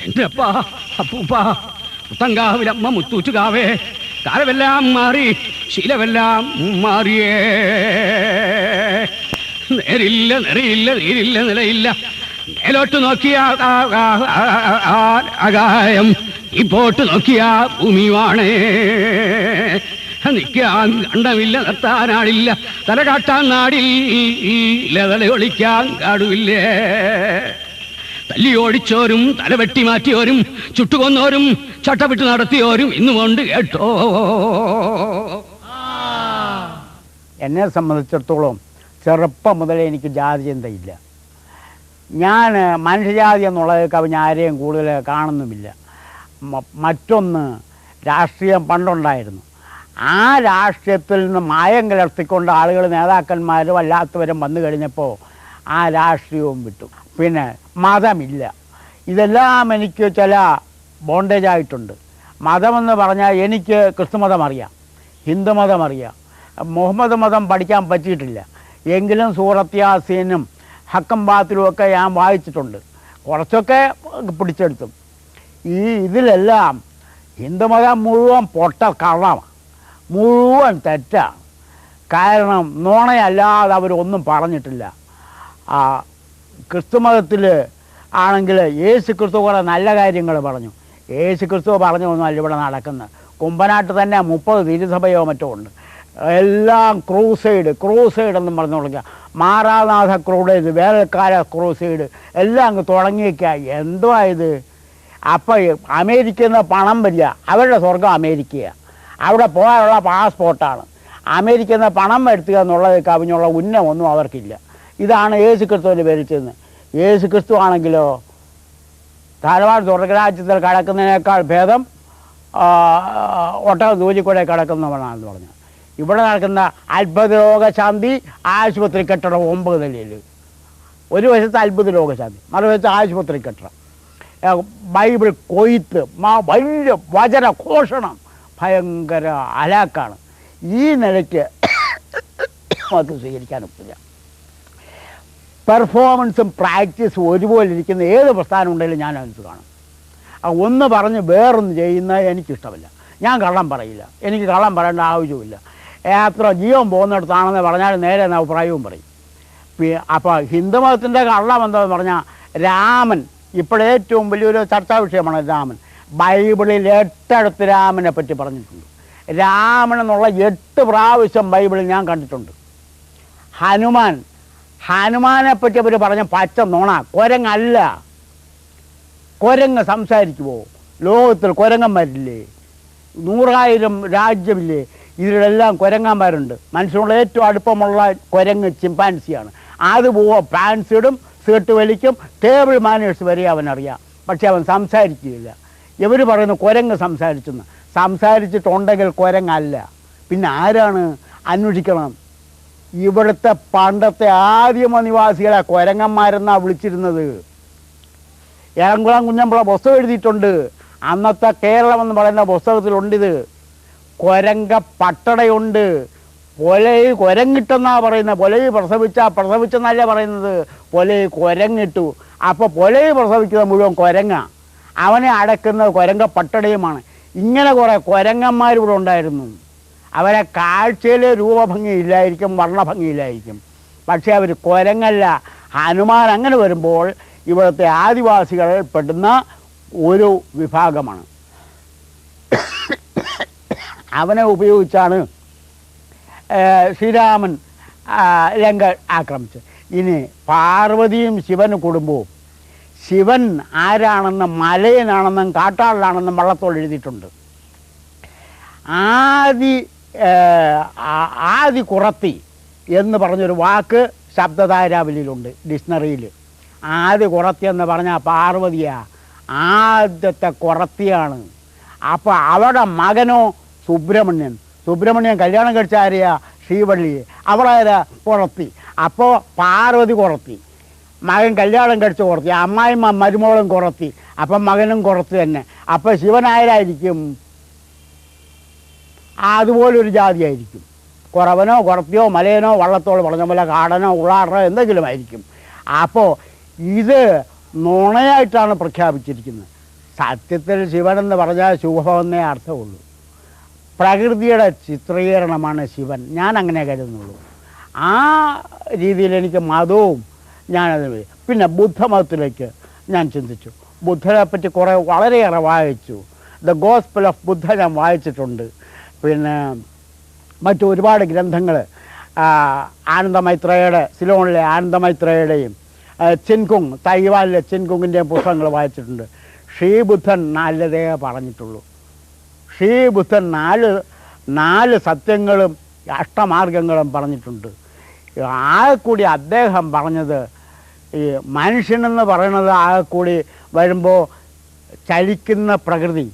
എൻ്റെ അപ്പ അപ്പൂപ്പ മുത്തങ്കാവിലമ്മ മുത്തൂറ്റുകാവേ, കാലമെല്ലാം മാറി ശീലമെല്ലാം മാറിയേ. നേരില്ല നിറയില്ല നീരില്ല നിലയില്ല, മേലോട്ട് നോക്കിയ ആകായം, ഇപ്പോട്ട് നോക്കിയ ഭൂമിയുമാണ്. നിൽക്കാൻ കണ്ടമില്ല, നിർത്താനാളില്ല, തല കാട്ടാൻ നാടില്ല, തല ഒളിക്കാൻ കാടുമില്ലേ. തല്ലി ഓടിച്ചോരും തല വെട്ടി മാറ്റിയോരും ചുട്ടുകൊന്നോരും ചട്ടവിട്ട് നടത്തിയോരും ഇന്നുകൊണ്ട് കേട്ടോ. എന്നെ സംബന്ധിച്ചിടത്തോളം ചെറുപ്പം മുതലേ എനിക്ക് ജാതി ചിന്തയില്ല. ഞാൻ മനുഷ്യജാതി എന്നുള്ളത് കവിഞ്ഞ ആരെയും കൂടുതൽ കാണുന്നുമില്ല. മറ്റൊന്ന്, രാഷ്ട്രീയം പണ്ടുണ്ടായിരുന്നു. ആ രാഷ്ട്രീയത്തിൽ നിന്ന് മായം കലർത്തിക്കൊണ്ട് ആളുകൾ, നേതാക്കന്മാരും അല്ലാത്തവരും വന്നു കഴിഞ്ഞപ്പോൾ ആ രാഷ്ട്രീയവും വിട്ടു. പിന്നെ മതമില്ല. ഇതെല്ലാം എനിക്ക് ചില ബോണ്ടേജായിട്ടുണ്ട്. മതമെന്ന് പറഞ്ഞാൽ എനിക്ക് ക്രിസ്തുമതം അറിയാം, ഹിന്ദുമതം അറിയാം, മുഹമ്മദ് മതം പഠിക്കാൻ പറ്റിയിട്ടില്ല. എങ്കിലും സൂറത്ത് യാസീനും ഹക്കം ബാത്തിലും ഒക്കെ ഞാൻ വായിച്ചിട്ടുണ്ട്, കുറച്ചൊക്കെ പിടിച്ചെടുത്തു. ഇതിലെല്ലാം ഹിന്ദുമതം മുഴുവൻ പൊട്ട കള്ളമാണ്, മുഴുവൻ തെറ്റാണ്. കാരണം നുണയല്ലാതെ അവരൊന്നും പറഞ്ഞിട്ടില്ല. ക്രിസ്തുമതത്തിൽ ആണെങ്കിൽ യേശു ക്രിസ്തു കുറേ നല്ല കാര്യങ്ങൾ പറഞ്ഞു. യേശു ക്രിസ്തു പറഞ്ഞൊന്നുമല്ല ഇവിടെ നടക്കുന്നത്. കുമ്പനാട്ട് തന്നെ 30 തിരുസഭയോ മറ്റോ ഉണ്ട്. എല്ലാം ക്രൂസൈഡ് എന്നും പറഞ്ഞു തുടങ്ങിയ മാറാനാഥ ക്രൂഡേത്, വേനൽക്കാല ക്രൂസൈഡ് എല്ലാം അങ്ങ് തുടങ്ങിയേക്കുക. എന്തുവാ ഇത്? അപ്പം അമേരിക്കയിൽ നിന്ന് പണം വരിക, അവരുടെ സ്വർഗം അമേരിക്കയാണ്, അവിടെ പോകാനുള്ള പാസ്പോർട്ടാണ്. അമേരിക്കയിൽ നിന്ന് പണം വരുത്തുക എന്നുള്ളത് കവിഞ്ഞുള്ള ഉന്നമൊന്നും അവർക്കില്ല. ഇതാണ് യേശു ക്രിസ്തുവിൻ്റെ പേരിൽ ചെന്ന്. യേശു ക്രിസ്തു ആണെങ്കിലോ ധാരാളം സ്വർഗരാജ്യത്തിൽ കിടക്കുന്നതിനേക്കാൾ ഭേദം ഒട്ടക ദൂരിക്കൂടെ കിടക്കുന്നവനാണെന്ന് പറഞ്ഞു. ഇവിടെ നടക്കുന്ന അത്ഭുത രോഗശാന്തി ആശുപത്രി കെട്ടിടം 9 നിലയിൽ. ഒരു വശത്ത് അത്ഭുത ലോകശാന്തി, മറുവശത്ത് ആശുപത്രി കെട്ടണം, ബൈബിൾ കൊയ്ത്ത്, വലിയ വചന ഘോഷണം, ഭയങ്കര അലാക്കാണ്. ഈ നിലയ്ക്ക് അത് സ്വീകരിക്കാനൊക്കില്ല. പെർഫോമൻസും പ്രാക്ടീസും ഒരുപോലെ ഇരിക്കുന്ന ഏത് പ്രസ്ഥാനം ഉണ്ടെങ്കിലും ഞാൻ അതിനകത്ത് കാണും. ഒന്ന് പറഞ്ഞ് വേറൊന്ന് ചെയ്യുന്നത് എനിക്കിഷ്ടമില്ല. ഞാൻ കള്ളം പറയില്ല, എനിക്ക് കള്ളം പറയേണ്ട ആവശ്യമില്ല. എത്ര ജീവൻ പോകുന്നിടത്താണെന്ന് പറഞ്ഞാൽ നേരെ എന്ന അഭിപ്രായവും പറയും. അപ്പോൾ ഹിന്ദുമതത്തിൻ്റെ കള്ളം എന്താണെന്ന് പറഞ്ഞാൽ രാമൻ ഇപ്പോഴേറ്റവും വലിയൊരു ചർച്ചാ വിഷയമാണ് രാമൻ. ബൈബിളിൽ 8 രാമനെ പറ്റി പറഞ്ഞിട്ടുണ്ട്. രാമൻ എന്നുള്ള 8 പ്രാവശ്യം ബൈബിളിൽ ഞാൻ കണ്ടിട്ടുണ്ട്. ഹനുമാനെ പറ്റി അവർ പറഞ്ഞ പച്ച നുണ. കുരങ്ങല്ല. കുരങ്ങ് സംസാരിക്കുമോ? ലോകത്തിൽ കുരങ്ങന്മാരില്ലേ? 100,000 രാജ്യമില്ലേ? ഇതിലെല്ലാം കുരങ്ങന്മാരുണ്ട്. മനുഷ്യനുള്ള ഏറ്റവും അടുപ്പമുള്ള കുരങ്ങ് ചിമ്പാൻസിയാണ്. അത് പാൻസ് ഇടും, സീട്ട് വലിക്കും, ടേബിൾ മാനേഴ്സ് വരെ അവനറിയാം. പക്ഷെ അവൻ സംസാരിക്കുകയില്ല. ഇവർ പറയുന്നു കുരങ്ങ് സംസാരിച്ചെന്ന്. സംസാരിച്ചിട്ടുണ്ടെങ്കിൽ കുരങ്ങല്ല. പിന്നെ ആരാണ്? അന്വേഷിക്കണം. ഇവിടുത്തെ പണ്ടത്തെ ആദിമ നിവാസികളെ കുരങ്ങന്മാരെന്നാണ് വിളിച്ചിരുന്നത്. ഏറംകുളം കുഞ്ഞമ്പിള്ള പുസ്തകം എഴുതിയിട്ടുണ്ട്. അന്നത്തെ കേരളം എന്ന് പറയുന്ന പുസ്തകത്തിലുണ്ടിത്. കുരങ്ക പട്ടടയുണ്ട്. പൊലയിൽ കുരങ്ങിട്ടെന്നാണ് പറയുന്നത്. പൊലയിൽ പ്രസവിച്ചെന്നല്ല പറയുന്നത്. പൊലയിൽ കുരങ്ങിട്ടു. അപ്പോൾ പൊലയിൽ പ്രസവിക്കുന്നത് മുഴുവൻ കുരങ്ങ. അവനെ അടക്കുന്നത് കുരങ്ക പട്ടടയുമാണ്. ഇങ്ങനെ കുറേ കുരങ്ങന്മാരിവിടെ ഉണ്ടായിരുന്നു. അവരെ കാഴ്ചയിൽ രൂപഭംഗിയില്ലായിരിക്കും, വർണ്ണഭംഗിയില്ലായിരിക്കും. പക്ഷേ അവർ കുരങ്ങല്ല. ഹനുമാൻ അങ്ങനെ വരുമ്പോൾ ഇവിടുത്തെ ആദിവാസികളിൽ പെടുന്ന ഒരു വിഭാഗമാണ്. അവനെ ഉപയോഗിച്ചാണ് ശ്രീരാമൻ ലങ്ക ആക്രമിച്ചത്. ഇനി പാർവതിയും ശിവന് കുടുംബവും. ശിവൻ ആരാണെന്നും മലയനാണെന്നും കാട്ടാളനാണെന്നും വള്ളത്തോൾ എഴുതിയിട്ടുണ്ട്. ആദി കുറത്തി എന്ന് പറഞ്ഞൊരു വാക്ക് ശബ്ദധാരാവലിയിലുണ്ട്, ഡിക്ഷണറിയിൽ. ആദി കുറത്തി എന്ന് പറഞ്ഞാൽ പാർവതിയാണ്, ആദ്യത്തെ കുറത്തിയാണ്. അപ്പോൾ അവരുടെ മകനോ സുബ്രഹ്മണ്യൻ കല്യാണം കഴിച്ച ആരെയാ? ശ്രീവള്ളിയെ. അവളാരാ? കുറത്തി. അപ്പോൾ പാർവതി കുറത്തി, മകൻ കല്യാണം കഴിച്ച കുറത്തി, അമ്മായിമ്മ മരുമോളും കുറത്തി, അപ്പം മകനും കുറത്തി തന്നെ. അപ്പോൾ ശിവനായരായിരിക്കും? അതുപോലൊരു ജാതിയായിരിക്കും. കുറവനോ കുറത്തിയോ മലയനോ വള്ളത്തോൾ പറഞ്ഞ പോലെ കാടനോ ഉള്ളാടനോ എന്തെങ്കിലും ആയിരിക്കും. അപ്പോൾ ഇത് നുണയായിട്ടാണ് പ്രഖ്യാപിച്ചിരിക്കുന്നത്. സത്യത്തിൽ ശിവനെന്ന് പറഞ്ഞാൽ ശുഭമെന്നേ അർത്ഥമുള്ളൂ. പ്രകൃതിയുടെ ചിത്രീകരണമാണ് ശിവൻ. ഞാൻ അങ്ങനെ കരുതുന്നുള്ളൂ. ആ രീതിയിൽ എനിക്ക് മതവും ഞാനത്. പിന്നെ ബുദ്ധമതത്തിലേക്ക് ഞാൻ ചിന്തിച്ചു. ബുദ്ധനെ പറ്റി കുറേ വളരെയേറെ വായിച്ചു. ദ ഗോസ്പൽ ഓഫ് ബുദ്ധ ഞാൻ വായിച്ചിട്ടുണ്ട്. പിന്നെ മറ്റു ഒരുപാട് ഗ്രന്ഥങ്ങൾ, ആനന്ദമൈത്രയുടെ, സിലോണിലെ ആനന്ദമൈത്രയുടെയും ചിൻകുങ്, തൈവാനിലെ ചിൻകുങ്ങിൻ്റെയും പുസ്തകങ്ങൾ വായിച്ചിട്ടുണ്ട്. ശ്രീബുദ്ധൻ നല്ലതേ പറഞ്ഞിട്ടുള്ളൂ. ശ്രീബുദ്ധൻ നാല് സത്യങ്ങളും അഷ്ടമാർഗങ്ങളും പറഞ്ഞിട്ടുണ്ട്. ആകെക്കൂടി അദ്ദേഹം പറഞ്ഞത് ഈ മനുഷ്യനെന്ന് പറയുന്നത് ആകെക്കൂടി വരുമ്പോൾ ചലിക്കുന്ന പ്രകൃതി,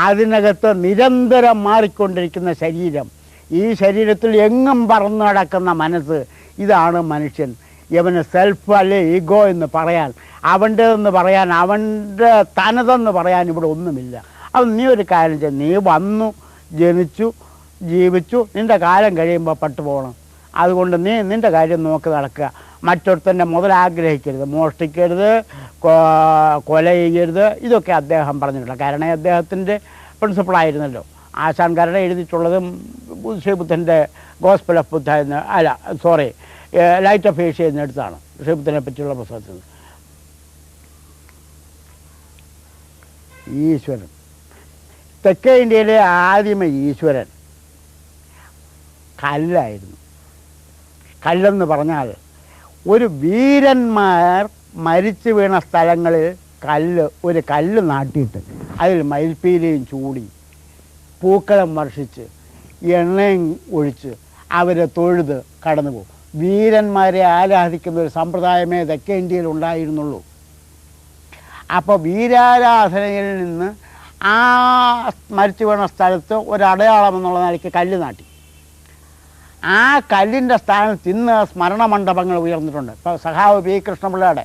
അതിനകത്ത് നിരന്തരം മാറിക്കൊണ്ടിരിക്കുന്ന ശരീരം, ഈ ശരീരത്തിൽ എങ്ങും പറന്നു നടക്കുന്ന മനസ്സ്, ഇതാണ് മനുഷ്യൻ. ഇവന് സെൽഫ് അല്ലെ ഈഗോ എന്ന് പറയാൻ, അവൻ്റെതെന്ന് പറയാൻ, അവൻ്റെ തനതെന്ന് പറയാൻ ഇവിടെ ഒന്നുമില്ല. അപ്പം നീ ഒരു കാര്യം ചെയ്യും, നീ വന്നു, ജനിച്ചു, ജീവിച്ചു, നിൻ്റെ കാലം കഴിയുമ്പോൾ പട്ടുപോകണം. അതുകൊണ്ട് നീ നിൻ്റെ കാര്യം നോക്കി നടക്കുക. മറ്റൊരുത്തൻ്റെ മുതൽ ആഗ്രഹിക്കരുത്, മോഷ്ടിക്കരുത്, കൊല ചെയ്യരുത്. ഇതൊക്കെ അദ്ദേഹം പറഞ്ഞിട്ടില്ല. കാരണം അദ്ദേഹത്തിൻ്റെ പ്രിൻസിപ്പിളായിരുന്നല്ലോ. ആശാൻകാരുടെ എഴുതിയിട്ടുള്ളതും ശ്രീബുദ്ധൻ്റെ ഗോസ്പൽ ഓഫ് ബുദ്ധ എന്ന്, ലൈറ്റ് ഓഫ് ഏഷ്യ എന്നെടുത്താണ് ശ്രീബുദ്ധനെ പറ്റിയുള്ള പുസ്തകത്തിൽ. ഈശ്വരൻ, തെക്കേ ഇന്ത്യയിലെ ആദിമ ഈശ്വരൻ കല്ലായിരുന്നു. കല്ലെന്ന് പറഞ്ഞാൽ ഒരു വീരന്മാർ മരിച്ചു വീണ സ്ഥലങ്ങളിൽ ഒരു കല്ല് നാട്ടിയിട്ട് അതിൽ മയിൽപ്പീലിയും ചൂടി പൂക്കളം വർഷിച്ച് എണ്ണയും ഒഴിച്ച് അവരെ തൊഴുത് കടന്നു പോകും. വീരന്മാരെ ആരാധിക്കുന്ന ഒരു സമ്പ്രദായമേ തെക്കേ ഇന്ത്യയിൽ ഉണ്ടായിരുന്നുള്ളൂ. അപ്പോൾ വീരാരാധനയിൽ നിന്ന് ആ മരിച്ചു വീണ സ്ഥലത്ത് ഒരടയാളം എന്നുള്ള നിലയ്ക്ക് കല്ല് നാട്ടി. ആ കല്ലിൻ്റെ സ്ഥാനത്ത് ഇന്ന് സ്മരണ മണ്ഡപങ്ങൾ ഉയർന്നിട്ടുണ്ട്. ഇപ്പോൾ സഖാവ് പി കൃഷ്ണപിള്ളയുടെ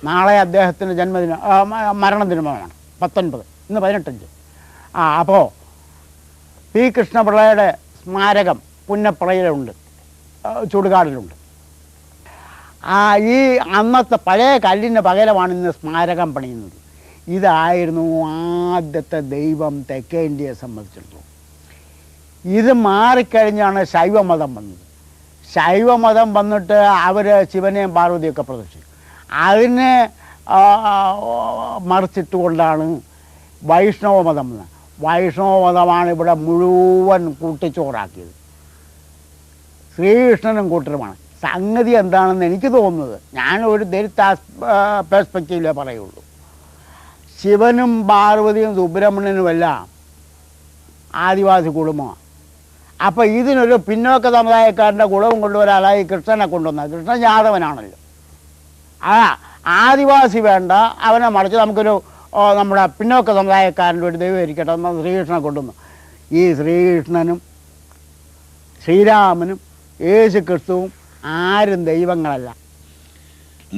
നാളെ അദ്ദേഹത്തിൻ്റെ ജന്മദിനം മരണദിനമാണ് 19, ഇന്ന് 18. അപ്പോൾ പി കൃഷ്ണപിള്ളയുടെ സ്മാരകം പുന്നപ്രയിലുണ്ട്, ചുടുകാടിലുണ്ട്. ഈ അന്നത്തെ പഴയ കല്ലിന് പകരമാണ് ഇന്ന് സ്മാരകം പണിയുന്നത്. ഇതായിരുന്നു ആദ്യത്തെ ദൈവം തെക്കേ ഇന്ത്യയെ സംബന്ധിച്ചിടത്തോളം. ഇത് മാറിക്കഴിഞ്ഞാണ് ശൈവമതം വന്നത്. ശൈവമതം വന്നിട്ട് അവർ ശിവനെയും പാർവതിയൊക്കെ പ്രദർശിച്ചു. അതിനെ മറിച്ചിട്ടുകൊണ്ടാണ് വൈഷ്ണവമതം വന്നത്. വൈഷ്ണവമതമാണ് ഇവിടെ മുഴുവൻ കൂട്ടിച്ചോറാക്കിയത്. ശ്രീകൃഷ്ണനും കൂട്ടരുമാണ്. സംഗതി എന്താണെന്ന് എനിക്ക് തോന്നുന്നത്, ഞാനൊരു ദരിദ്ര പെർസ്പെക്റ്റീവിലേ പറയുള്ളൂ. ശിവനും പാർവതിയും സുബ്രഹ്മണ്യനുമെല്ലാം ആദിവാസി കുടുംബമാണ്. അപ്പോൾ ഇതിനൊരു പിന്നോക്ക സമുദായക്കാരൻ്റെ കുളവും കൊണ്ടുവരാനായി കൃഷ്ണനെ കൊണ്ടുവന്നത്. കൃഷ്ണൻ യാദവനാണല്ലോ. ആദിവാസി വേണ്ട, അവനെ മറിച്ച് നമുക്കൊരു നമ്മുടെ പിന്നോക്ക സമുദായക്കാരൻ്റെ ഒരു ദൈവം ഇരിക്കട്ടെ എന്ന് ശ്രീകൃഷ്ണനെ കൊണ്ടുവന്നു. ഈ ശ്രീകൃഷ്ണനും ശ്രീരാമനും യേശു ക്രിസ്തുവും ആരും ദൈവങ്ങളല്ല.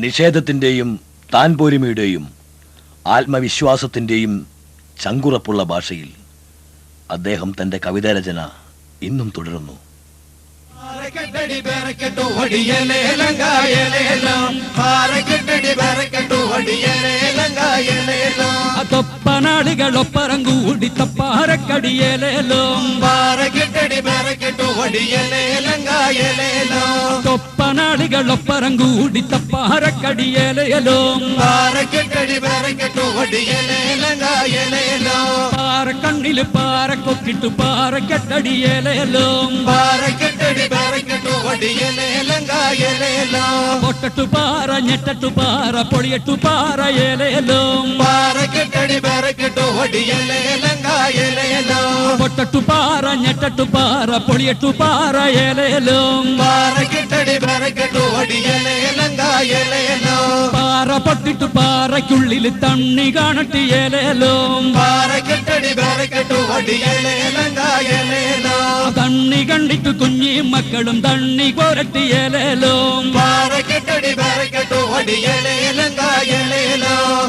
നിഷേധത്തിൻ്റെയും താൻപോരിമയുടെയും ആത്മവിശ്വാസത്തിൻ്റെയും ചങ്കുറപ്പുള്ള ഭാഷയിൽ അദ്ദേഹം തൻ്റെ കവിതാരചന ഇന്നും തുടരുന്നു. തൊപ്പനാടുകളൊപ്പറങ്കൂടി തപ്പാരക്കടിയേലേലും തൊപ്പനാടുകളൊപ്പറങ്കൂടി തപ്പാരക്കടിയേലേലും പാറക്കണ്ണില് പാറക്കൊക്കിട്ടു പാറക്കെട്ടടിയേലേലും പൊട്ടട്ടു പാറ ഞെട്ടട്ടു പാറ പൊളിയട്ടു പാറയേലേലും പൊട്ടട്ടു പാറ ഞെട്ടട്ടു പാറ പൊളിയട്ടു പാറയേലേലും പാറ പൊട്ടിട്ടു പാറയ്ക്കുള്ളിൽ തണ്ണി കാണട്ടിയേലേലും തണ്ണി കണ്ടിട്ടു കുഞ്ഞി മക്കളും തണ്ണി കോരട്ടിയേലേലും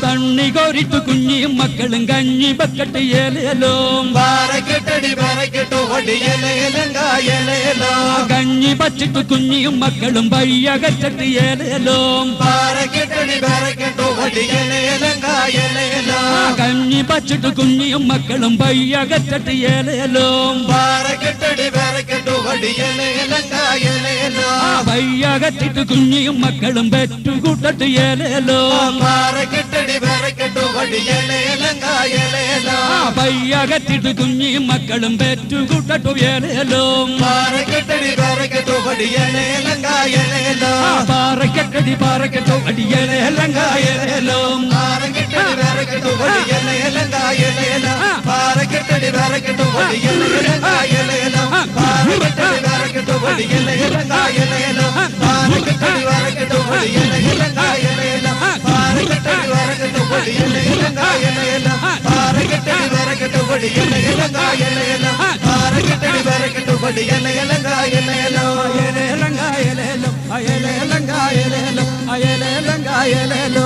തണ്ണി കോരിട്ടു കുഞ്ഞി മക്കളും കഞ്ഞി ബക്കട്ടിയേലേലും കഞ്ഞി പച്ചിട്ടു കുഞ്ഞിയും മക്കളും പയ്യകച്ചട്ടിയേലേലും കഞ്ഞി പച്ചിട്ടു കുഞ്ഞിയും മക്കളും പയ്യകച്ചട്ടിയേലേലും പയ്യകച്ചിട്ടു കുഞ്ഞിയും മക്കളും പെറ്റുകൂട്ടട്ടിയേലേലും പയ്യകച്ചിട്ടു കുഞ്ഞിയും മക്കളും പെറ്റുകൂട്ടട്ടുയേലേലും പാറക്കെട്ടടി പാറക്കെട്ടോ അടിയേലേലങ്കായേലേലും അയലേലങ്കായേലേലും